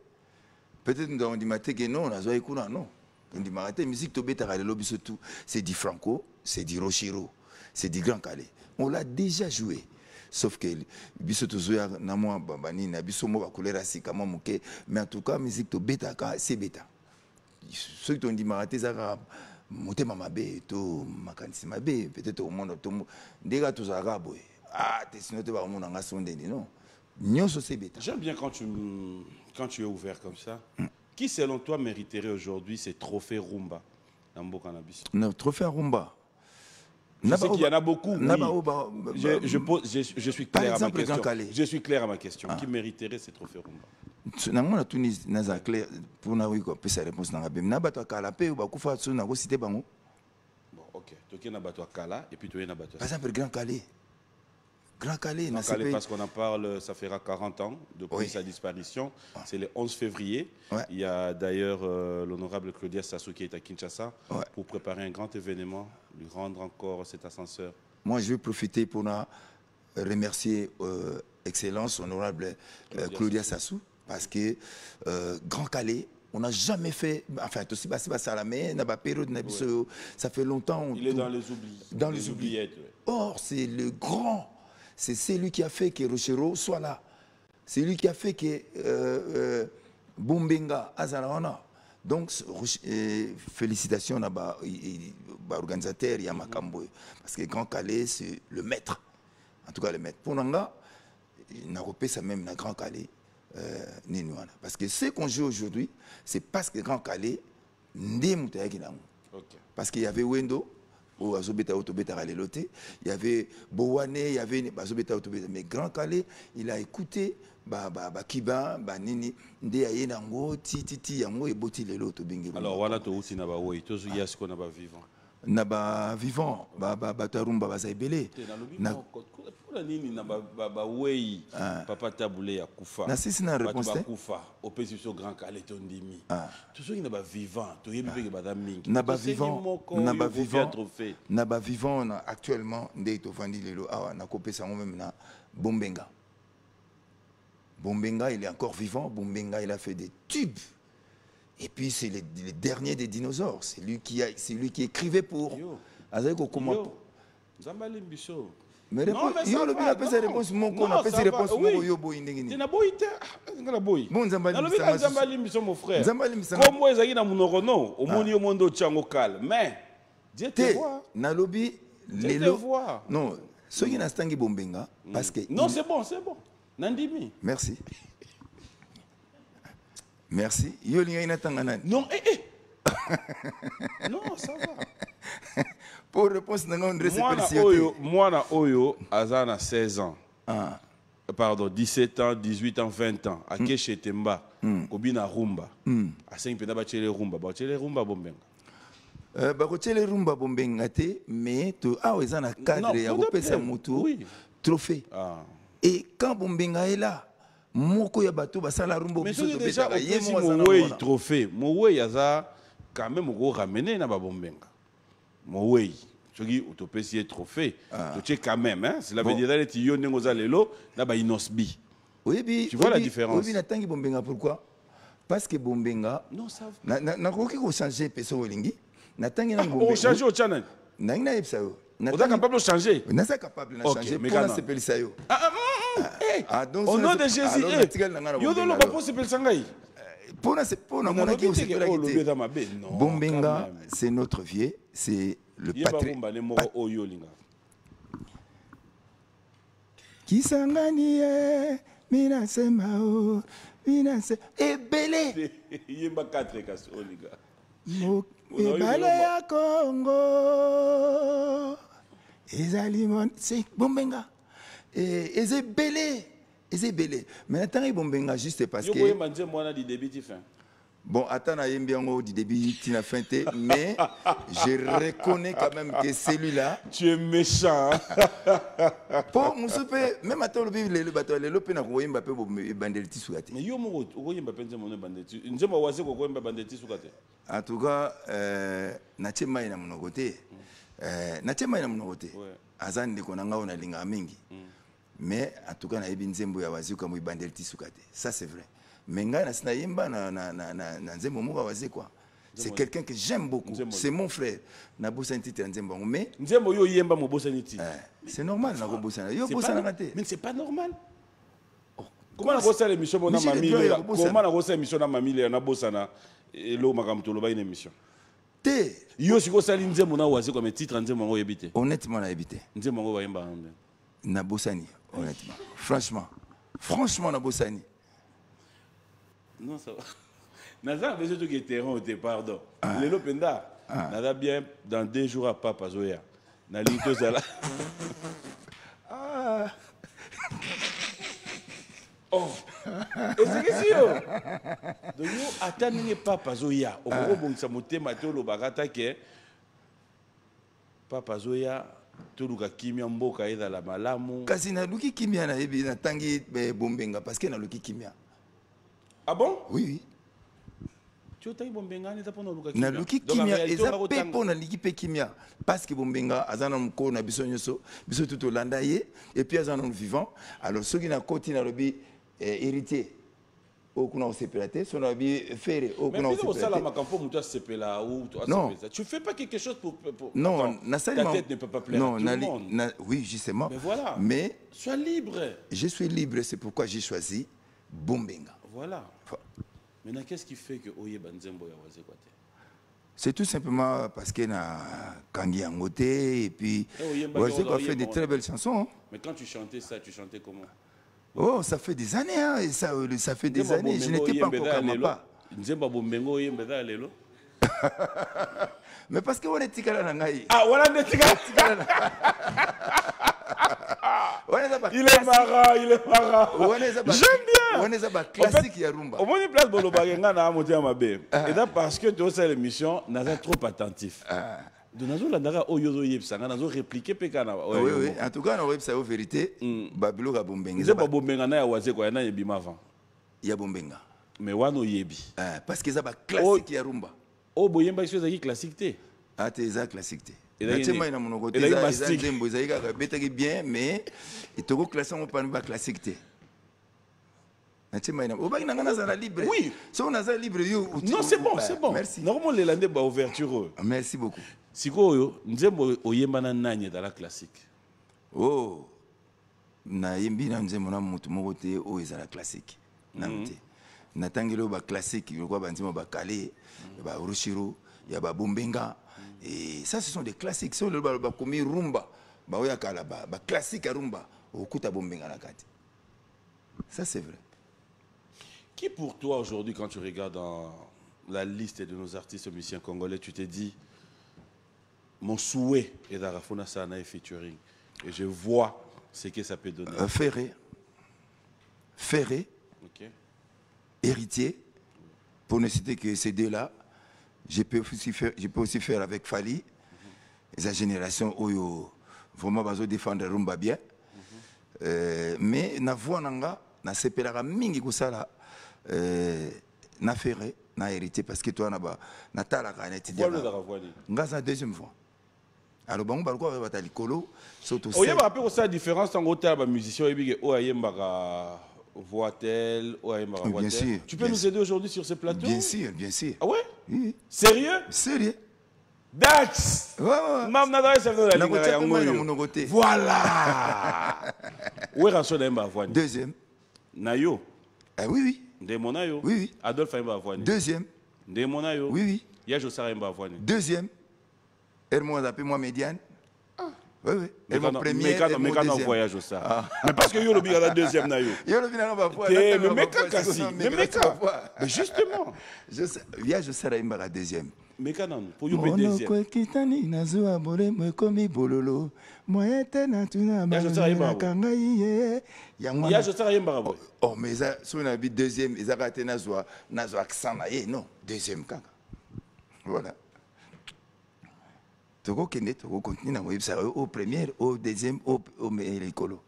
peut-être nous avons ndimaraté que non na zo ikuna non ndimaraté musique to betaka le biso tout c'est du Franco c'est du Rochero c'est du Grand Calais on l'a déjà joué. Sauf que biso tozoya na moi babani na biso mo ba couleur asika mo muke mais en tout cas musique to beta ka c'est beta ceux qui ont dit maraté zaka motema mabe to makanisi mabe peut-être au monde to ndega to zaka boy te sinon te ba mo na sonde non nyoso c'est beta. J'aime bien quand tu es ouvert comme ça. Qui selon toi mériterait aujourd'hui ces trophées Rumba dans Mboka na biso? Non, trophée Rumba. Je sais qu'il y en a beaucoup. Oui. Je suis clair à ma question. Je suis clair à ma question. Qui mériterait ces trophées Rumba? Nango Tunis naza clair pour na oui ko pesa réponse na ngabem na bato kala pe ba kufa so na ko cité bango. Bon, OK. Ok. Tu as bateau à Kala et puis tu as bateau. Par exemple, Grand Calais. Grand Calais, Grand Calais, parce qu'on en parle, ça fera 40 ans depuis sa disparition. C'est le 11 février. Ouais. Il y a d'ailleurs l'honorable Claudia Sassou qui est à Kinshasa pour préparer un grand événement, lui rendre encore cet ascenseur. Moi, je vais profiter pour remercier Excellence, honorable Claudia Sassou, parce que Grand Calais, on n'a jamais fait, enfin, tout ça, ça fait longtemps. Il est dans les oublis. Dans les oubliettes. Or, c'est le grand, c'est lui qui a fait que Rochero soit là. C'est lui qui a fait que Bombenga Azarawana. Donc, félicitations à l'organisateur Yamakambo. Parce que Grand Calais, c'est le maître. En tout cas, le maître. Pour Nanga, il n'a pas ça même dans Grand Calais. Parce que ce qu'on joue aujourd'hui, c'est parce que Grand Calais, parce qu'il y avait Wendo, il y avait Bowane, il y avait mais Grand Calais, il a écouté Kiba, Nini, alors voilà, tu as vivant. Naba vivant, Batarumba Bazaibele. Papa Taboulé ya kufa. Na sisi na réponse te. Kufa, opposition Grand Calais tondimi. Tout ce qui n'est pas vivant, tu y es pas mingi. Naba vivant, naba vivant actuellement ndeto vandi lelo awa na kopesa même na Bombenga. Bombenga, il est encore vivant. Bombenga, il a fait des tubes. Et puis, c'est le dernier des dinosaures. C'est lui qui écrivait pour... Comment... Mais réponse, yo le bien appelle sa réponse mon qu'on appelle sa réponse mon yo boy ndengini. Na boy te, ngala boy. Bon Zambali miso mon frère. Comme moi ezaki na munoko no, omoni yo mondo tchango kal. Mais Dieu te voit. Na lobi lelo. Non, ceux qui na stangi Bombenga parce que non, c'est bon, c'est bon. Nandimi. Merci. Merci. Yo linga ina tangana. Non, Non, ça va. Pour réponse, moi, Oyo, Azana 16 ans. Pardon, 17 ans, 18 ans, 20 ans. À Keshe Temba, Kobina Rumba. À 5 pena bachele Rumba. Bachele Rumba Bombenga. Bachele Rumba Bombenga te, mais tu as un cadre et un moto trophée. Et quand Bombenga est là, Moko ya bato basala Rumba. Mais c'est déjà au trophée. Moué Yaza, quand même, on ramener na Bombenga. Moué. Tu peux essayer trophée. Tu sais quand même, hein? Cela veut dire que tu as lelo, là-bas, inosbi. Oui, tu vois la différence. Oui, Natangi Bombenga, pourquoi? Parce que Bombenga. Non, ça. Na ko ki ko changer peso welingi. Natangi na Bombenga. On change au channel. Na ina yepsa yo. On est capable de changer. On est capable de changer. Pour la CPL sayo. Au nom de Jésus. Yo do lo ba po CPL sangai. Pour la monarchie aussi. Bombenga, c'est notre vieux, c'est le patrimoine. Kisangani mina semao mina se ebele yemba 4 kaso liga ebale ya Congo ezalimon c'est Bombenga ezebele mais attends Bombenga juste parce que yo boye mwana di début ti fin. Bon, attends, du début, tu n'as fin, mais je reconnais quand même que celui-là. Tu es méchant. Pour mon souper, même à le vivre, le bateau, le peine à Royaume Mbappé pour bandelti sous la tête. Mais yo, Royaume Mbappé, c'est mon bandelti. Nous sommes à Royaume bandelti sous la tête. En tout cas, Natchema est à mon côté. Natchema est à mon côté. Azan de Konanga, on a l'inga mingi. Mais en tout cas, na ebinzembo ya wazi comme bandelti sous la tête. Ça, c'est vrai. Mais c'est quelqu'un que j'aime beaucoup. C'est mon frère. Mais c'est normal. Mais c'est pas normal. Comment on a l'émission Comment on a l'émission dans ma mille et Bosana et l'eau Magamtolo une émission. Yo si ko sali nzembo na wazi comme titre nzembo ngo yebite. Honnêtement na yebite. Nzembo ngo bayemba ngombe. Na Bosani honnêtement. Franchement na Bosani. Non, ça va. Naza, mais c'est tout qui est terrain au départ. Les lopenda, Naza bien dans 2 jours à Papa Zoya. Na linto zala. Oh. Et c'est que si yo. Donc yo attendez Papa Zoya. Au gros bon ça monte matolo bagata que Papa Zoya, toluka kimia mboka eza la malamu. Kasi na luki kimia na yebi na tangi bombenga parce que na luki kimia. Ah bon? Oui oui. Tu as bombenga ni tapona luka kimia. Na luki kimia eza pepo na liki pe kimia parce que bombenga azana mko na biso nyoso biso tout landa ye et puis azana vivant alors ceux qui na koti na lobi héritier okuna osepelate son abi faire okuna osepelate. Non, tu fais pas quelque chose pour non, ta tête ne peut pas plaire à tout le monde. Oui, justement. Mais voilà. Mais sois libre. Je suis libre, c'est pourquoi j'ai choisi Bombenga. Voilà. Maintenant, qu'est-ce qui fait que Oye Banzembo ya waze quoi? C'est tout simplement parce qu'il y a Kangi Angote et puis Oye a fait de très belles chansons. Mais quand tu chantais ça, tu chantais comment? Oh, ça fait des années, hein, et ça fait des années. Je n'étais pas encore comme pas. Mais parce que on est tigala nangai. Ah, voilà des tigala. Il est marrant, il est marrant. J'aime bien. On est à classique ya rumba. Au moins une place bolo bagenga na amoti ya mabe. Et là parce que tu as cette émission, n'a trop attentif. De nazo la ndara oyozo yebsanga nazo répliquer pekana. Oui oui, en tout cas na web ça est vérité. Babilo ka bombenga. C'est pas bombenga na ya waze ko na yebi avant. Ya bombenga. Mais wano yebi. Parce que ça ba classique ya rumba. Oh boyemba iso za classique té. Ah t'es za classique té. Et na monoko té za ndembo za ka betaki bien mais et toko classé on pas ba classique té. Oui. Non, c'est bon, c'est bon. Merci. Normalement, les landais ba ouverture. Merci beaucoup. Sikoyo, nzembo oyemba na nanye dans la classique. Oh. Na yembi na nzembo na mutu moko te o ezala classique. Na mutu. Na tangelo ba classique, yo kwa banzimo ba kale, ba Rushiro, ya ba Bombenga et ça ce sont des classiques. So le ba komi rumba, ba oya kala ba classique à rumba, okuta Bombenga na kati. Ça c'est vrai. Qui pour toi aujourd'hui, quand tu regardes dans la liste de nos artistes musiciens congolais, tu te dis, mon souhait est d'Arafona Sana et featuring. Et je vois ce que ça peut donner. Ferré, okay. Héritier, pour ne citer que ces deux-là, je peux aussi faire avec Fali, sa génération où vraiment bazo défendre rumba bien. Mais na voix nanga, na sepelaka mingi kusala. Na Ferré, na hérité parce que toi na talaka na étudiant. Ngaza deuxième fois. Alors bon balko va ta likolo surtout ça. Oye ba rappelle ça différence entre autres ba musicien et o ayemba ka voix-tel, o ayemba voix-tel. Bien sûr. Tu peux nous aider aujourd'hui sur ce plateau? Bien sûr, bien sûr. Ah ouais? Oui. Sérieux? Sérieux. Dax. Ouais. Mam na dans la ligne. Voilà. Où est Rançon Ayemba voix? Deuxième. Nayo. Ah oui. Ndemonayo. Oui. Adolphe Ayemba voix. Deuxième. Ndemonayo. Oui. Ya Josara Ayemba voix. Deuxième. Hermon appelle moi médiane. Oui. Mais quand on voyage au ça. Mais parce que Yolo Biga la deuxième nayo. Yolo Biga va voir. Mais justement. Ya Josara Ayemba la deuxième. Mais quand on pour Yolo deuxième. Mon kitani nazo abole me komi bololo. Moi tena tuna ba. Ya Josara Ayemba. Oh mais ça son habit deuxième, ils a raté nazo accent naie non, deuxième kaka. Voilà. Toko kende toko continue na website au premier, au deuxième, au l'écolo.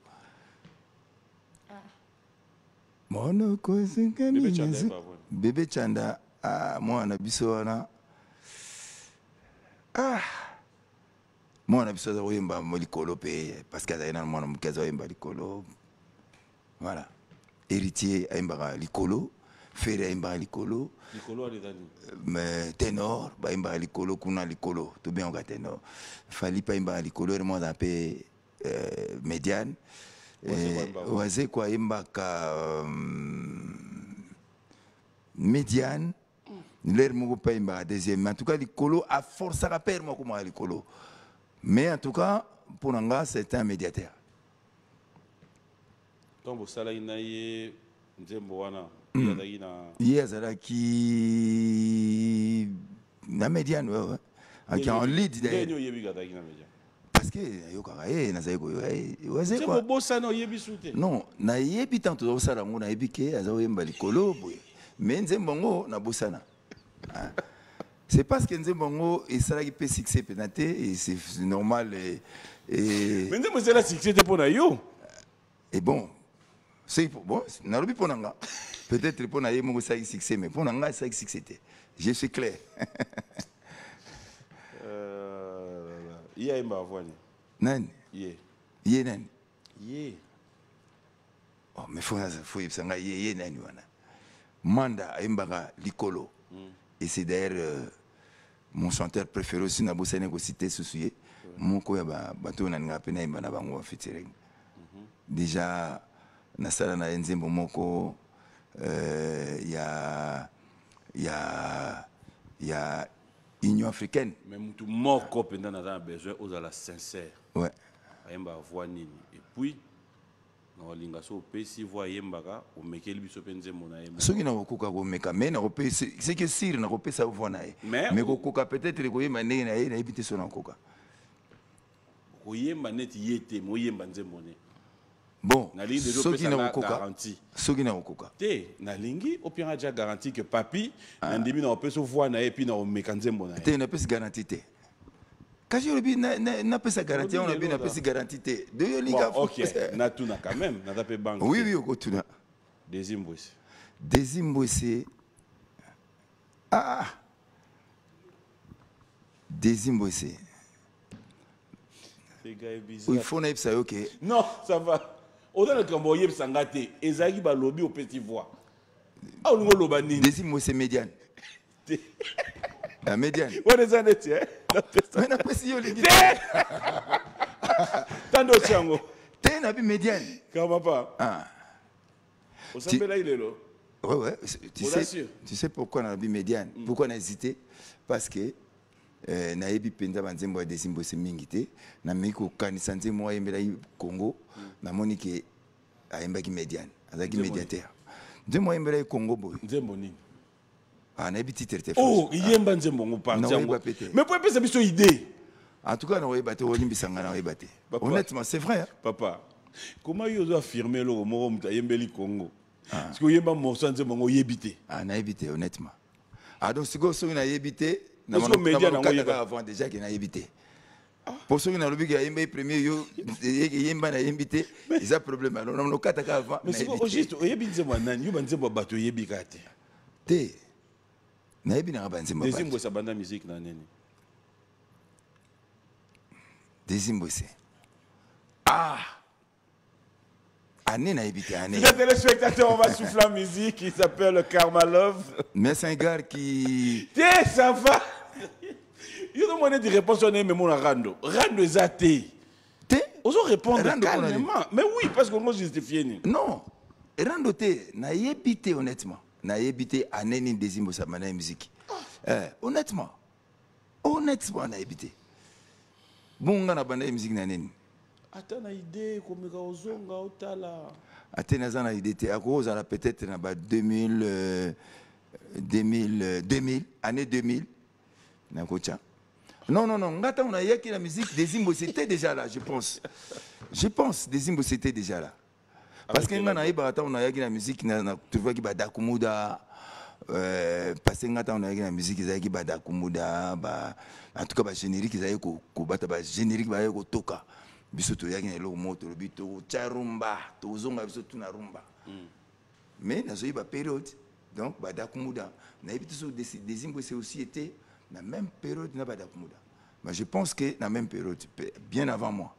Mono ko singami bébé Chanda moi na biso wana. Moi na biso za oyemba mo likolo pe parce que azaina mwana mukaza oyemba likolo. Voilà. Héritier ayemba likolo, Ferré ayemba likolo. Likolo alidani. Mais ténor, ba imba likolo kuna likolo, tout bien on ga ténor. Fali pa imba likolo, et moi d'appel médiane. Oazé quoi imba ka médiane. L'air mo pa imba deuxième. En tout cas likolo a force à rappel moi comme likolo. Mais en tout cas pour Nanga c'est un médiateur. Quand vous salez naie nzembo wana. Yazalaki na médiane ouais. En lead d'ailleurs. Parce que yokaye na zaiko ouais quoi. Non, na yebi tanto zo sala ngona yebi ke azo yemba likolo boye. Mais nzembongo na bosana. C'est parce que Nzembongo et ça qui peut succès pénaté et c'est normal Mais Nzembo c'est la succès pour yo. et bon c'est bon narobi pour nanga peut-être pour na yemo ça succès mais pour nanga ça succès. Je suis clair. Il y a une avouane. Nan. Yé nan. Yé. Oh mais faut ça nga yé nan wana. Manda Mbaga Likolo. Et c'est d'ailleurs mon chanteur préféré aussi, na bossa négocité soucié. Mon ko ya bato na nga pena imba bango featuring. Déjà na sala na Nzembo moko ya Union africaine. Mais mutu moko penda na besoin aux la sincère. Ouais. Ayemba voix nini. Et puis na linga so pesi voix yembaka o mekeli biso penze mona yemba. Ce qui na koka ko meka mais na kopé c'est que sir na kopé ça voix na. Mais koka peut-être ko yemba ndenge na ye na ebité so na koka. Ko yemba net yete mo yemba nzemone. Bon, ce qui n'a pas garanti. Ce qui n'a pas garanti. Té, na lingi, au pire déjà garanti que papi, n'andimi na peut se voir na et puis na mécanisme bona. Té na peut se garanti té. Quand je dis na peut se garanti, on a bien na peut se garanti té. De linga. OK, na tout na quand même, na tapé banque. Oui oui, au tout na. Deuxième boss. Deuxième boss. Ah. Deuxième boss. C'est gars bizarre. Il faut na ça OK. Non, ça va. Autant le camboyé sangate, ezaki ba lobby au petit voix. Ah on loba nini. Deuxième boss médiane. La médiane. On est en été, hein. Mais na pesi yo lingi. Tando chango. Té na bi médiane. Comment pas? Ah. Au sambela il est là. Ouais ouais, tu sais pourquoi on a bi médiane? Pourquoi on a hésité? Parce que na yebi penza banzembo ya desimbo se mingité na miko kanisa nzembo wa yembela Congo na monike ayemba ki médiane azaki médiateur nzembo yembela Congo boy nzembo nini ah na yebi titre te oh yemba nzembo ngopanza mais pour epesa biso idée en tout cas na oyebate olimbisanga na oyebate honnêtement c'est vrai hein? Papa comment yo zo affirmer lo moko muta yembeli Congo parce que yemba morceau nzembo ngo yebité ah na yebité honnêtement ah donc sigo so na yebité na média na ngoyeba avant déjà que na yebité pour ceux qui n'ont pas vu yemba premier yo yemba na yebité ils a problème alors on kata ka avant mais c'est juste yebi nzembo nani yo banzembo bato yebi kate te na yebi na banzembo deuxième bossa banda musique na nini deuxième bossa ah année na yebité année les téléspectateurs on va souffler la musique qui s'appelle Karma Love mais c'est un gars qui ça va. Il y a des réponses on est même on rando ezate. Oso répondre calmement. Mais oui parce qu'on justifie ni. Non. Rando te na yebité honnêtement. Na yebité aneni dezimbo sa mana musique. Honnêtement. Honnêtement na yebité. Bonga na banda musique na neni. Ata na idée komeka ozonga otala. Ata na za na idée te akoza la peut-être na ba 2000 année 2000 na kocha. Non, ngata on a yaki la musique des Zimbo c'était déjà là, je pense. Je pense des Zimbo c'était déjà là. Parce que ngana ibata on a yaki la musique na tu vois ki bada kumuda parce que ngata on a yaki la musique izaki bada kumuda ba en tout cas ba générique izaki ko bata ba générique ba ko toka. Biso to yaki na lo moto lo bito charumba to zonga biso tuna rumba. Mais na zo ba période donc bada kumuda na ibito so des Zimbo c'est aussi été la même période n'a pas d'Akumuda. Mais je pense que la même période, bien avant moi.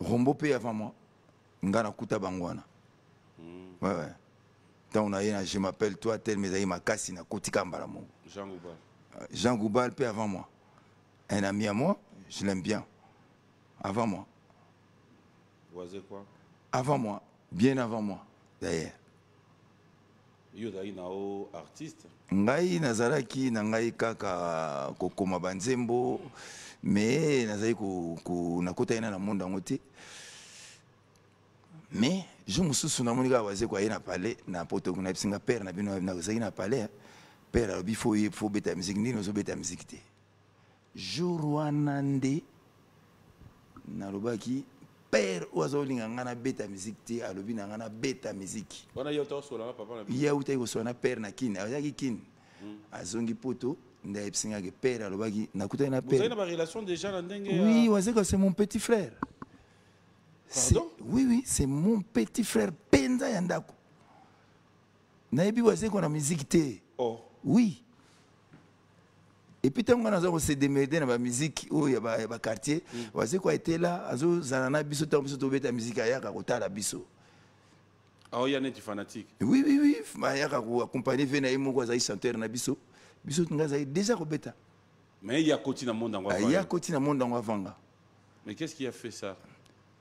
Rombo P avant moi. Ngana Kuta Bangwana. Ouais. Tant on a eu, je m'appelle toi, tel, mais il m'a cassé, na Kotika Mbaramo. Jean Goubal. Jean Goubal P avant moi. Un ami à moi, je l'aime bien. Avant moi. Voisez quoi? Avant moi. Bien avant moi, d'ailleurs. Yo zali na o artiste ngai nazalaki na ngai kaka kokoma banzembo mais nazali ko nakota ina na monde yango te mais je mususu na monika waze kwa ina palais na poto kuna bisinga père na bino na zaki na palais père abi faut beta musique ni no zo beta musique te jour wana nde na lobaki père oazolinga ngana beta musique te alobi na ngana beta musique wana yo to sola papa na ya utai ko sona père na kin ayaki kin azongi poto nda yebisingaki père alobaki nakutani na Vous avez père une relation déjà dans Dengue? oui wazeka c'est mon petit frère. Pardon? Oui c'est mon petit frère penza ya ndako nayebi wazeka na musique te. Oh. Oui. Et puis, quand on a se démerder dans la musique ou il y a un quartier, on sait quoi était là, azo zanana biso tant biso tobe ta musique aya ka kota la biso. Ah, il y a des fanatiques. Oui, aya ka accompagner vena imo kwa zai chanteur na biso. Biso tunga zai déjà robeta. Mais il y a côté dans le monde en Il y a côté dans monde en vanga. Mais qu'est-ce qui a fait ça?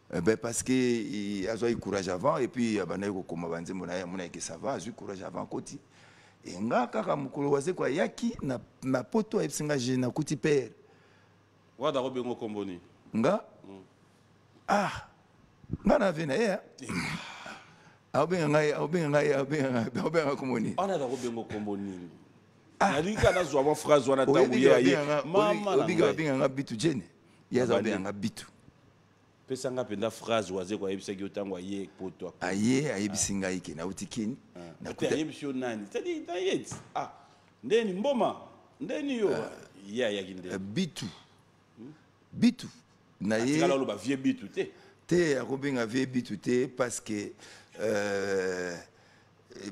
Ben parce que il a eu courage avant et puis abana ko koma banze mona que ça va, a eu courage avant côté. Et nga kaka mukolo waze kwa yaki na poto ebisinga je na kuti père. Wada robengo komboni. Nga nga na vena ya abenga komoni On a da robengo komboni. Nalika na zwa phrase wana tabuya ye. Mama obiga nga bitu jene. Yaza obenga bitu. Pesa nga penda phrase waze kwa yebisa ki otangwa ye poto. Aye ayebisinga ike na utikini. Na kuta yebisio nani? Tadi na yet. Ah. Ndeni mboma. Ndeni yo. Ya yakinde. Bitu. Na ye. Atikala lo ba vie bitu te. Te akobenga vie bitu te parce que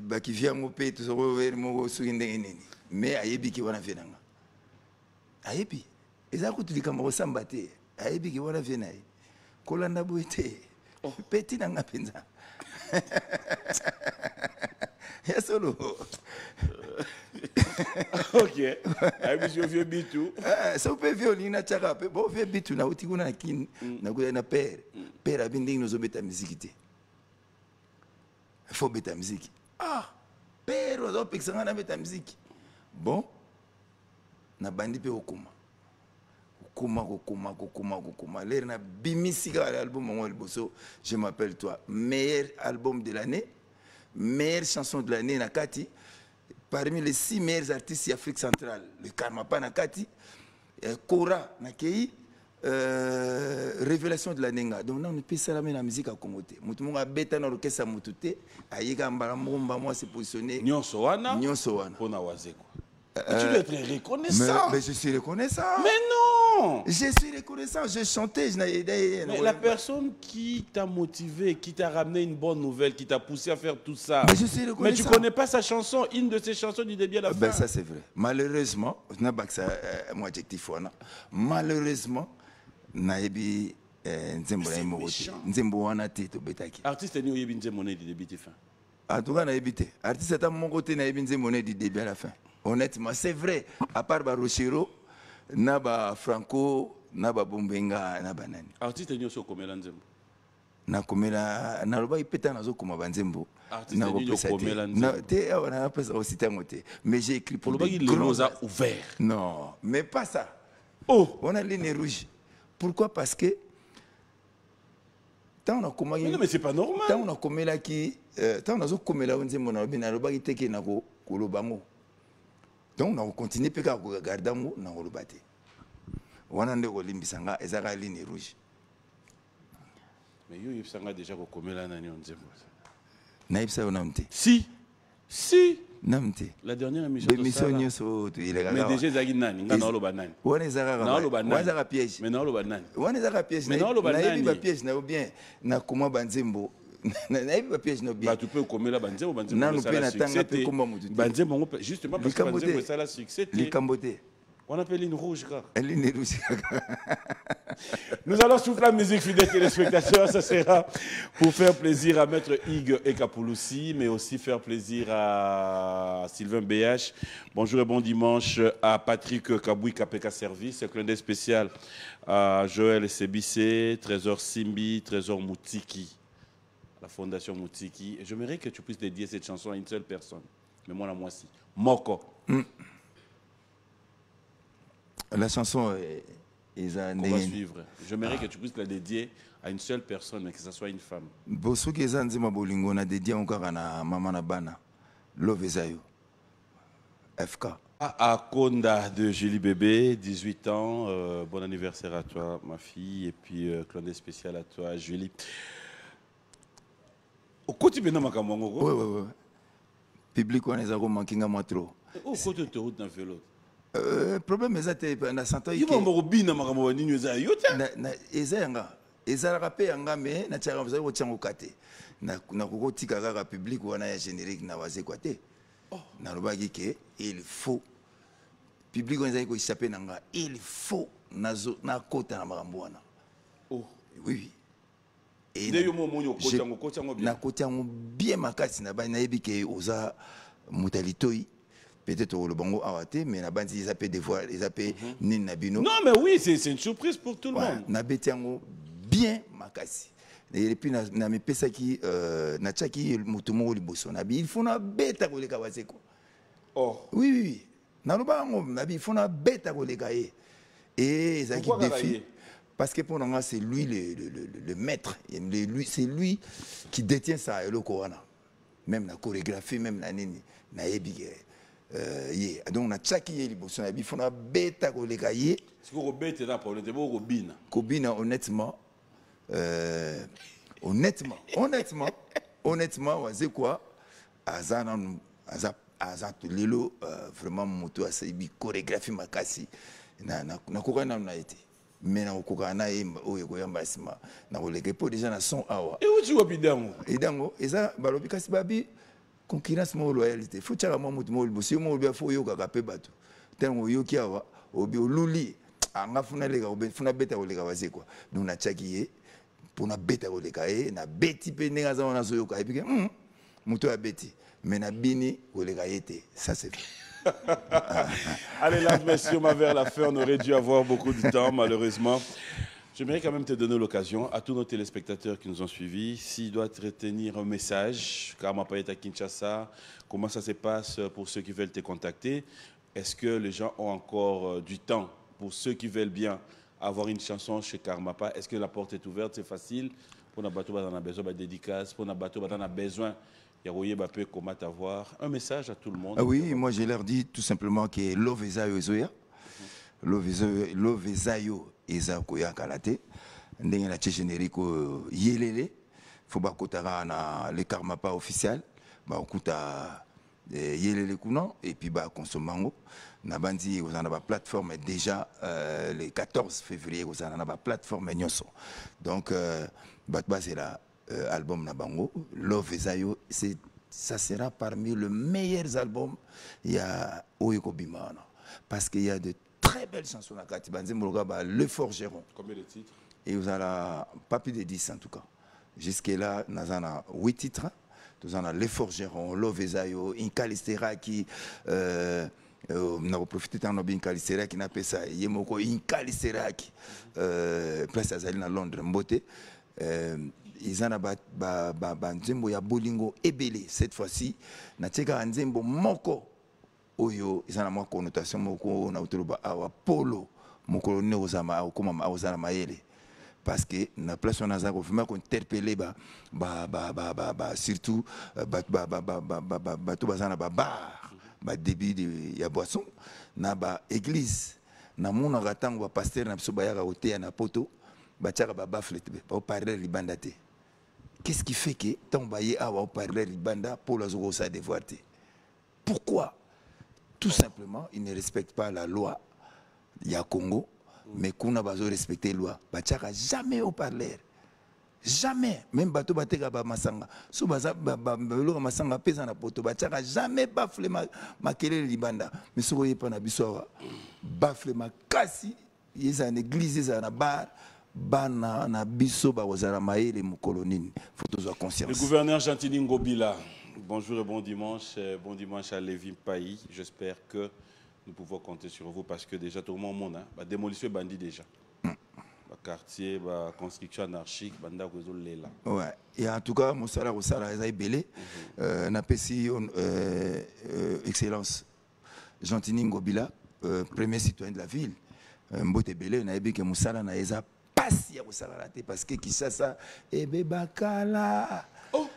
baki via mo pe to so ver mo suki ndenge nini. Mais ayebi ki wana venanga. Ayebi. Eza kutulika mo samba te. Ayebi ki wana venai. Kolanda boite. Petit nanga penza. Ya solo. Ok. Ayebi si vie bitu. Ça peut violiner na tchaka pe bon vie bitu na uti kuna kin na kuya na père. Père abinding no zo beta musique te. Faut beta musique. Ah, père ozo pexanga na beta musique. Bon. Na bandi pe okuma. Kokuma. L'air na bimisika album mon bosso. Je m'appelle toi. Meilleur album de l'année, meilleure chanson de l'année na Kati. Parmi les 6 meilleurs artistes d'Afrique centrale, le Karmapa na Kati, Kora na Kei, révélation de l'année. Donc on peut saluer la musique à Congoté. Mutumunga beta na orchestre mutute, ayega mbala mbomba moi se positionner. Nyonso wana. Pona wazeko. Tu dois être reconnaissant. Mais je suis reconnaissant. Mais non. Je suis reconnaissant. Je chantais. Mais la personne qui t'a motivé, qui t'a ramené une bonne nouvelle, qui t'a poussé à faire tout ça. Mais je suis reconnaissant. Mais tu connais pas sa chanson, une de ses chansons du début à la fin. Ben ça c'est vrai. Malheureusement, mon adjectif malheureusement, naebi nzembo na imogoti. Nzembo wana te to betaki. Artiste ni oyebi nzembo na du début à la fin. En tout cas naebi te. Artiste ata mon côté naebi nzembo na du début à la fin. Honnêtement, c'est vrai. À part Barochero, Naba Franco, Naba Bombenga, Naba Nani. Artiste ni oso komela nzembo. Na komela na loba ipeta nazo koma banzembo. Artiste ni oso komela nzembo. Te on pas aussi tangote. Mais j'ai écrit pour le gros a ouvert. Non, mais pas ça. Oh, on a ligne rouge. Pourquoi? Parce que tant on a komela. Mais c'est pas normal. Tant on a komela qui tant on a zo komela nzembo na loba na loba iteke na ko kolobango. Donc on continue à regarder mo na kolobate. Wana ndeko limbisanga ezaka ligne rouge. Mais yo yebsanga déjà ko komela nani onzembo. Na yebsa yo namte. Si. Namte. La dernière émission l'émission nyoso to ile mais déjà zaki nani nga na loba nani. Wana ezaka wana ezaka piège. Mais na loba nani. Wana ezaka piège. Mais na loba nani. Na yebi ba piège na bien na koma banzembo. Na yebi ba piège no bien. Bah tu peux komela banzembo nanu pe na tanga pe komba mutu. Banzembo justement parce que banzembo ça la succès. Les camboté. On appelle une rouge car. Ligne rouge. Nous allons souffler la musique, fidèles téléspectateurs. Ça sera pour faire plaisir à Maître Hugues Ekapouloussi, mais aussi faire plaisir à Sylvain BH. Bonjour et bon dimanche à Patrick Kaboui KPK Service. Un clin d'œil spécial à Joël Sebissé, Trésor Simbi, Trésor Moutiki, la Fondation Moutiki. Et j'aimerais que tu puisses dédier cette chanson à une seule personne. Mais moi, la moi-ci. Moko. La chanson est qu'on va suivre. J'aimerais que tu puisses la dédier à une seule personne, mais que ce soit une femme. Bosso qui est Zanzima Bolingo, on a dédié encore à Maman Nabana. Love Esayo. FK. À Konda de Julie Bébé, 18 ans. Bon anniversaire à toi, ma fille. Et puis, clin d'œil spécial à toi, Julie. Au quotidien, oui. Public, on est à Romankinga Matro. Oh, côté de route dans vélo. Problème est na santo Il va me robiner ma camarade ni nous a yoté. na ezanga ezalaka pe yanga me na tiaka vous avez tiango kate na koko tika kaka public wana ya générique na waze kwa te na lobaki ke il faut public on ezali ko échapper nanga il faut na kota na makambo wana. Oh oui et ndeyo mo monyo kota ngo bien na kota ngo bien makasi na ba na yebi ke oza mutalitoi peut-être le bongo awate mais na bandi ils appellent des fois ils appellent nin nabino. Non mais oui c'est une surprise pour tout le monde. Na betiango bien makasi et puis na me pesa ki na chaki mutumo liboso na bi il faut na beta ko leka waseko. Oh oui na lobango na bi il faut na beta ko leka et zaki défi parce que pour nous c'est lui le maître c'est lui qui détient ça et le Corana même la chorégraphie même la nini na yebi donc na chaki ye liboso na bi faut na beta ko leka ye. Si vous rebêtez là pour le débat robine. Kobina honnêtement c'est quoi azana lelo vraiment moto asabi chorégraphie makasi na kokana na été mais na kokana oyo koyamba sima na koleke po déjà na son awa et où tu vas bidango eza balobi kasi babi concurrence mo loyalité faut tchaka mo moto mo liboso mo bia fo yo kaka pe bato tango yo ki awa obi oluli anga funa lega funa beta koleka waze quoi donc na tchaki pour na beta koleka na beti pe nenga za wana zoyo ka epike muto ya beti mais na bini koleka yete ça c'est fait. Allez là messieurs on va vers la fin on aurait dû avoir beaucoup de temps malheureusement. J'aimerais quand même te donner l'occasion à tous nos téléspectateurs qui nous ont suivis, s'ils doivent retenir un message, Karma Payet à Kinshasa, comment ça se passe pour ceux qui veulent te contacter. Est-ce que les gens ont encore du temps pour ceux qui veulent bien avoir une chanson chez Karmapa? Est-ce que la porte est ouverte? C'est facile pour nos bateaux, on a besoin de dédicaces, pour nos bateaux, on a besoin de comment avoir un message à tout le monde. Ah oui, moi je leur dis tout simplement que l'Ovezayo Ezoya, l'Ovezayo Eza Koya Kalate, ndenge na générique yelele, faut ba kotara na le Karmapa officiel, ba okuta yelele kuno et puis ba konsomango. Na bandi vous en avez plateforme déjà le 14 février vous en avez plateforme nyonso. Donc batba c'est là album na bango Love Ezayo ça sera parmi les meilleurs albums il y a Oyeko Bimana parce qu'il y a de très belles chansons na kati banzi mologa le forgeron. Combien de titres? Et vous avez pas plus de 10 en tout cas. Jusque là nous avons 8 titres. Nous avons le forgeron, Love Ezayo, Inkalistera qui na profité tant bien Inkalistera qui n'a pas ça yemoko Inkalistera qui place azali na Londres mbote ils en ba nzembo ya bolingo ebele cette fois-ci na teka nzembo moko oyo ils en a moins connotation moko na utoloba awa polo moko ne ozama okoma ozala mayele parce que na place on a ça vraiment qu'on interpeller surtout tout bazana bar débit de ya boisson na ba église na mona ratango ba pasteur na biso bayaka oteya na poto ba tchaka ba baflet ba parler libanda te. Qu'est-ce qui fait que tant baye awa parler libanda pour la zoro ça devoir te? Pourquoi? Tout simplement ils ne respectent pas la loi ya Congo. Mais qu'on a besoin de respecter la loi, Bachaka jamais au parler. Jamais. Même bateau batega ba masanga. So baza lo masanga pesa na poto Bachaka jamais bafle makele libanda. Mais so yé pa na biso bafle makasi yeza na église yeza na bar bana na biso ba wazara maele mukolonine. Faut toujours conscience. Le gouverneur Gentili Ngobila. Bonjour et bon dimanche à Lévin Payi. J'espère que nous pouvons compter sur vous parce que déjà tout le monde a démolition bandit déjà. Quartier, construction anarchique, banda là. Ouais. Et en tout cas, mon salaire au salaire est belé. N'a pas si excellence Gentili Ngobila, premier citoyen de la ville. Mbote belé, n'a pas que mon salaire n'a pas passé au salaire parce que Kinshasa et Bebakala. Oh.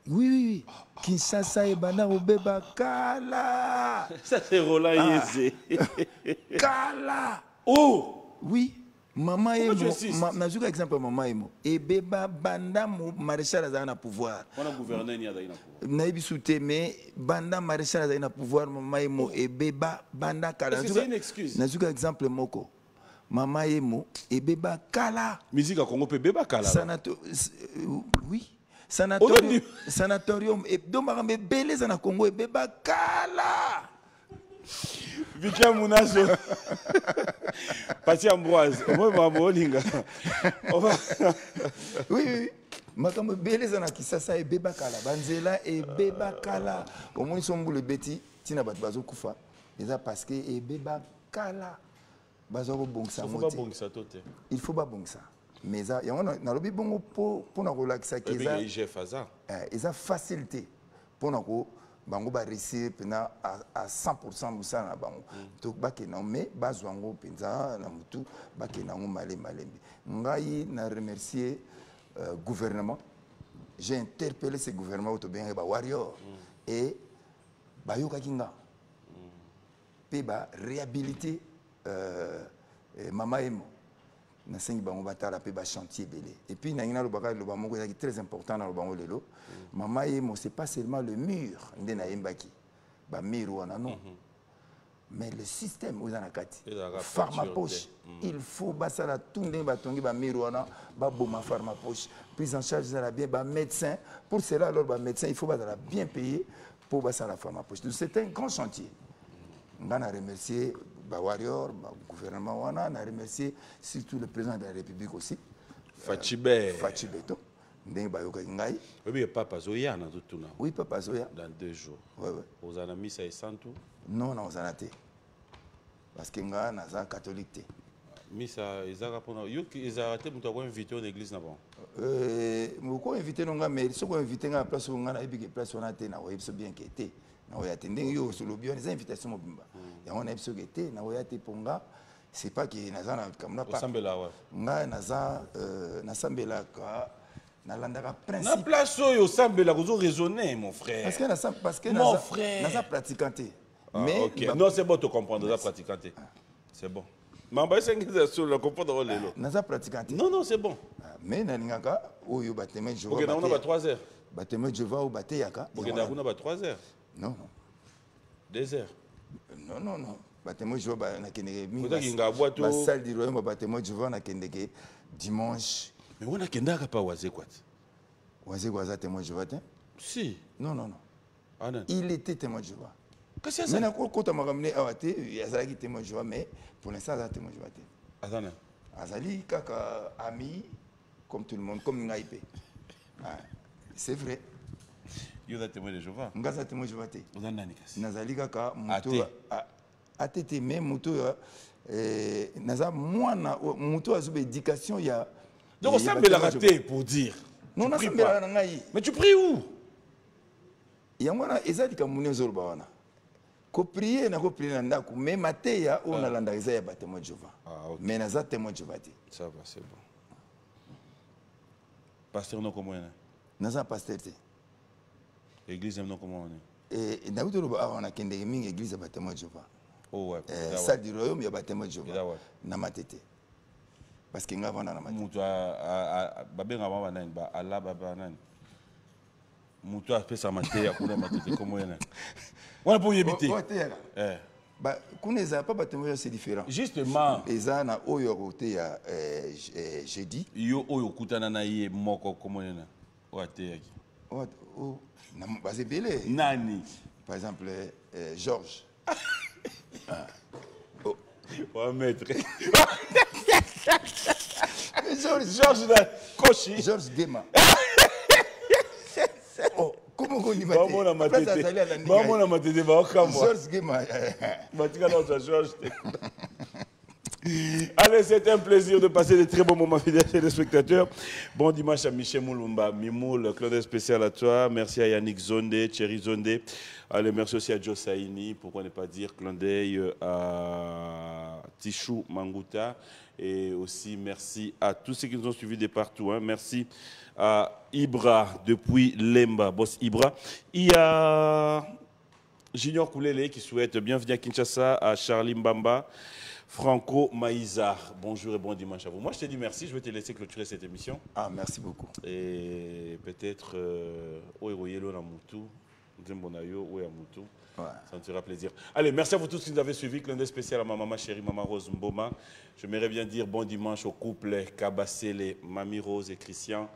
Oui. Kinshasa et Bana Obeba Kala. Ça c'est Roland Yézé. Kala. Oh. Oui. Maman Emo, na un exemple Maman Emo. Et beba banda maréchal a pouvoir. On a gouverné ni a pouvoir. Naïbi souté mais banda maréchal a pouvoir Maman Emo et beba banda kala. C'est une excuse. Na un exemple moko. Maman Emo et beba kala. Musique à Congo peut beba kala. Oui. Sanatorium et domarambe belé na Congo et beba kala. Victor Mounazo. Pati Ambroise. Oui. Makambo beleza na kisasa e beba kala. Banzela e beba kala. Omoni sombu le beti tina bat bazo kufa. Eza parce que e beba kala. Bazo ko bongsa moti. Il faut pas bongsa. Mais ça y a na lobi bongo pour na relaxer que ça. Eza facilité pour na ko bango ba réussir pena à 100% musana bango to bakena mais bazwango penza na mutu bakena ngo malembe ngai na remercier gouvernement. J'ai interpellé ce gouvernement au bien ba warrior et ba yoka kinga pe ba réhabiliter Mama Emo na sengi bango batala pe ba chantier belé et puis na ngina lo baka lo ba moko très important na lo bango lelo. Mama Emo c'est pas seulement le mur ndena yembaki ba mur wana non mais le système aux anakati pharmapoche il faut basala tout ndenge batongi ba mur wana ba boma pharmapoche prise en charge ça bien ba médecin pour cela alors ba médecin il faut basala bien payer pour basala pharmapoche. C'est un grand chantier. On a remercié ba warrior ba gouvernement wana na remercier surtout le président de la République aussi Fachibe to ndenge ba yoka ngai oui papa Zoya na tutuna oui papa Zoya dans 2 jours ouais aux anamisa et santu non aux anaté parce que nga na za catholique té misa ezaka pona yo ezarate muto ko inviter à l'église na bon moko inviter nga mais ce ko inviter nga place nga na ebike place on a té na oyebiso bien que té na oya té ndenge yo solo bien les invitations mobimba ya on a ebiso que té na oya té ponga c'est pas que na za na kamna pas sambela wa nga na za na sambela ka na landaka principe na place oyo sambela ko raisonner mon frère parce que mon frère na za pratiquanté mais OK non c'est bon de comprendre ça pratiquanté c'est bon mamba sengeza sur le comprendre lelo na za pratiquanté non c'est bon mais na ningaka oyo bateme je vois OK na on a 3 heures bateme je vois ou bateyaka OK na on a 3 heures non 2 heures non batemo je vois na kendeke mingi ba salle du royaume batemo je vois na kendeke dimanche mais on a kendaka pa waze quoi waza témoin je vois si non il était témoin je vois qu'est-ce que c'est ça mais na kota makamne awate yazaki témoin je vois mais pour l'instant ça témoin je vois azana azali kaka ami comme tout le monde comme ngaipe c'est vrai yo da témoin de Jéhovah ngaza témoin je vois té ozana nikasi nazali kaka muto atete même muto naza mwana muto azuba éducation ya donc ça me l'a raté pour dire non na sambela na ngai mais tu pries où yangwana ezali kamune zolba wana ko prier na ko prier na ndako mais mateya on a landa eza ya témoin de Jéhovah mais naza témoin de Jéhovah ça va c'est bon pasteur non comment naza pasteur té église non comment et na utoloba on a kende mingi église ya témoin de Jéhovah oh ouais salle du royaume ya témoin de Jéhovah na matete parce que nga vana na matete mutu babenga mama nani ba ala baba nani mutu a pesa mateya kuna matete comment yana on pour y éviter ba kuneza pas témoin c'est différent justement eza na oyo côté ya jeudi yo oyo kutana na ye moko comment yana wateyaki na base belé nani par exemple Georges ouais maître Georges da Koshi Georges Gema oh comment on y va maman na matete ba okamwa Georges Gema batika na Georges Allez, c'était un plaisir de passer des très bons moments fidèles chez les spectateurs. Bon dimanche à Michel Moulumba, Mimoul, Claude spécial à toi. Merci à Yannick Zonde, Thierry Zonde. Allez, merci aussi à Joe Saini, pourquoi ne pas dire clin d'œil à Tichou Mangouta. Et aussi merci à tous ceux qui nous ont suivis de partout. Hein. Merci à Ibra depuis Lemba, boss Ibra. Il y a Junior Koulele qui souhaite bienvenue à Kinshasa, à Charlie Mbamba. Franco Maïza. Bonjour et bon dimanche à vous. Moi, je te dis merci. Je vais te laisser clôturer cette émission. Ah, merci beaucoup. Et peut-être, Oeroyelo Namutu, Nzembonayo, Oueamutu. Ouais. Ça me fera plaisir. Allez, merci à vous tous qui nous avez suivis. Clin d'œil spécial à ma maman chérie, Maman Rose Mboma. J'aimerais bien dire bon dimanche au couple Kabassele, Mamie Rose et Christian.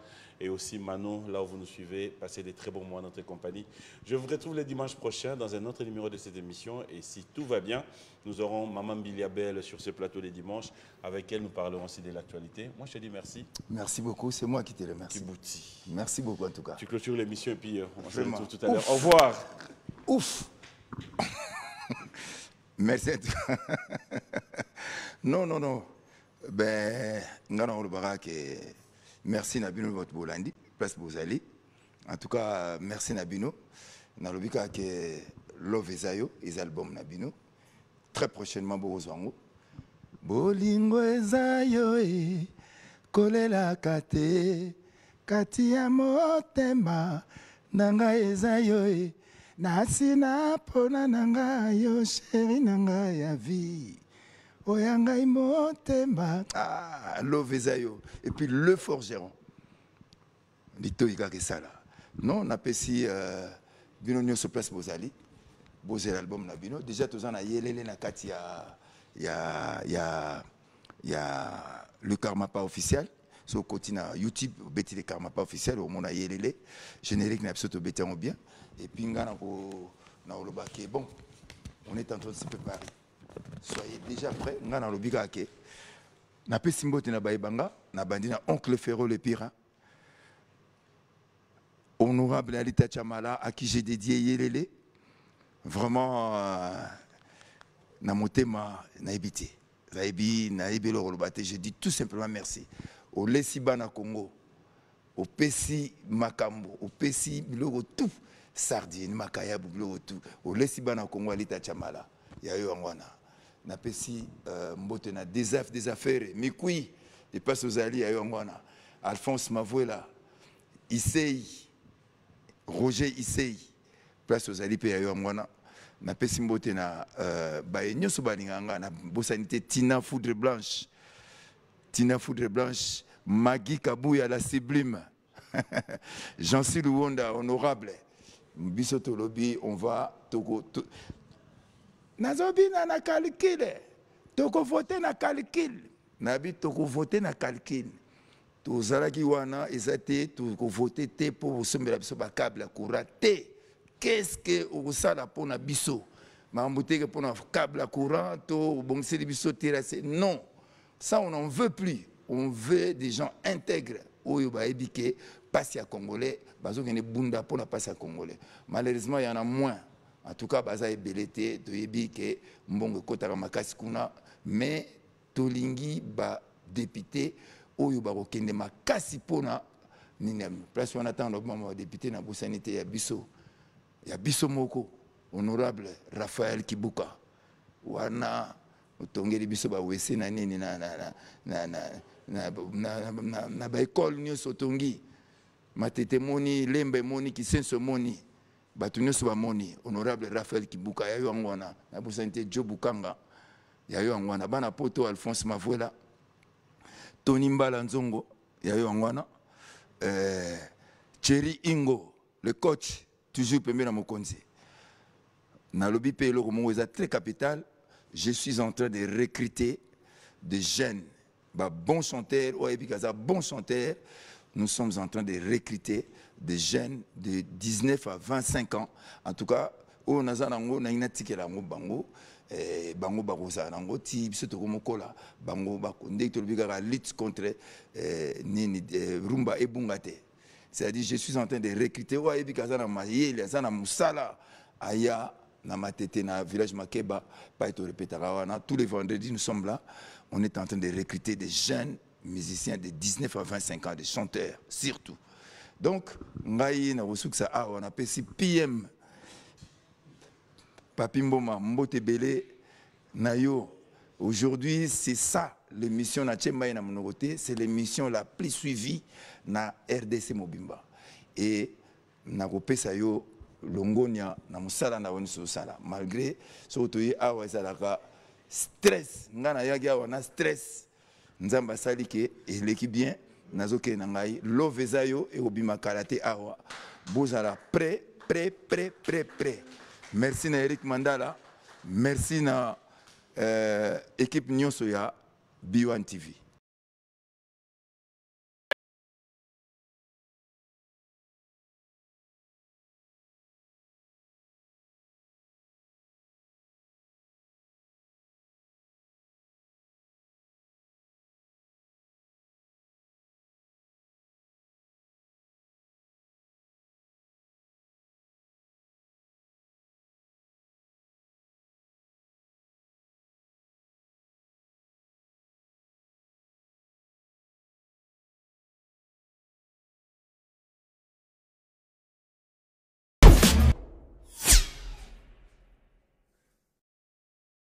Et aussi Manon, là où vous nous suivez. Passez des très bons mois dans notre compagnie. Je vous retrouve le dimanche prochain dans un autre numéro de cette émission. Et si tout va bien, nous aurons Maman Biliabel sur ce plateau les dimanches. Avec elle, nous parlerons aussi de l'actualité. Moi, je te dis merci. Merci beaucoup. C'est moi qui te remercie. Kibouti. Merci beaucoup en tout cas. Tu clôtures l'émission et puis on se Vraiment. retrouve tout à l'heure. Au revoir. Ouf. Merci. Non, non, non. Ben, merci Nabino votre Bolandi, place Bozali. En tout cas, merci Nabino. Nalobika que Love Ezayo, les albums Nabino. Très prochainement, Borozwango. Bolingo Ezayo, kolela kate, katia motema, nanga Ezayo, nasina pona nanga yo, chéri nanga ya vie. Oyangai motema. Ah, Love Ezayo. Et puis le forgeron. Lito Igake Sala. Non, on appelle ici Bino Nyo se place Bozali. Bozali l'album Nabino. Déjà, tous en a yélélé na kat il y a le Karma pas officiel. Sur côté na YouTube, bêti le Karma pas officiel. Au monde a yélélé. Générique n'a absolument bêti en bien. Et puis, on a le baquet. Bon, on est en train de se préparer. Soyez déjà prêts. On a le bigake. Na pe simbote na baibanga. Na bandina oncle Ferro le Pira. Honorable Alita Chamala, à qui j'ai dédié Yelele. Vraiment, na motema na ebité. Zaibi, na ebé le rolobate. Je dis tout simplement merci. Au Lesiba na Congo, au Pessi Makambo, au Pessi Biloro tout. Sardine, Makaya, Biloro tout. Au Lesiba na Congo, Alita Chamala. Yayo Angwana. Na Pessi Mbote na des affaires. Mikoui, il passe aux alliés Yayo Angwana. Alphonse Mavouela, Issei. Roger Issei, place aux alliés Yayo Angwana. Na Pessi Mbote na Baye Nyoso Balinganga, na Bosanité Tina Foudre Blanche. Tina Foudre Blanche, Magui Kabouya la sublime. Jean-Cy Louonda, honorable. Bisoto Lobby, on va Togo. Nazobi na calcul. Toko voter na calcul. Nabi toko voter na calcul. Tozalaki wana ezate toko voter te pour sombela biso ba câble courant te. Qu'est-ce que osala pour na biso? Mambuteke pour na câble courant to bongseli biso terrasse. Non. Ça on n'en veut plus. On veut des gens intègres. Oyo ba ebike passe à congolais, bazo kene bunda pour na passe à congolais. Malheureusement, il y en a moins. En tout cas, baza ebelete to yebi ke mbongo kotaka makasi kuna, mais tolingi ba député oyo ba kokende makasi pona ninem. Place on attend le moment député na bosanité ya biso. Ya biso moko honorable Raphaël Kibuka. Wana otongeli biso ba wese na nini na ba école nyonso tongi. Matete moni lembe moni kisenso moni. Batunyo Moni, honorable Raphaël Kibuka, Yayo Angwana, na Bosanité Joe Bukanga, Yayo Angwana, Bana Poto Alphonse Mavouela, Tony Mbala Nzongo, Yayo Angwana, Thierry Ingo, le coach, toujours premier dans Mokonzi. Dans le BIP, le très capital, je suis en train de recruter des jeunes, bons chanteurs, bons chanteurs. Nous sommes en train de recruter des jeunes de 19 à 25 ans. En tout cas, on a bango bango barosa nango ti biso to komokola bango bakonde to bigara lutte contre nini rumba ebungate. C'est-à-dire je suis en train de recruter wa ebikaza na mayele za musala aya na matete na village Makeba pas to répétera wana tous les vendredis nous sommes là. On est en train de recruter des jeunes musiciens de 19 à 25 ans, des chanteurs, surtout. Donc, on a fait PM, Papi Mboma, Mbote Bele, Nayo. Aujourd'hui, c'est ça, l'émission na Tchembaye na Monogote, c'est l'émission la plus suivie na RDC Mobimba. Et na kopesa yo longonia na musala na woni sala malgré so toyi awa ezalaka stress nga na yaki awa na stress nzambe asali ke eleki bien nazoke na ngai love eza yo ekobimaka te awa bozala prêt. Merci na Eric Mandala, merci na équipe nyonso ya B1 TV.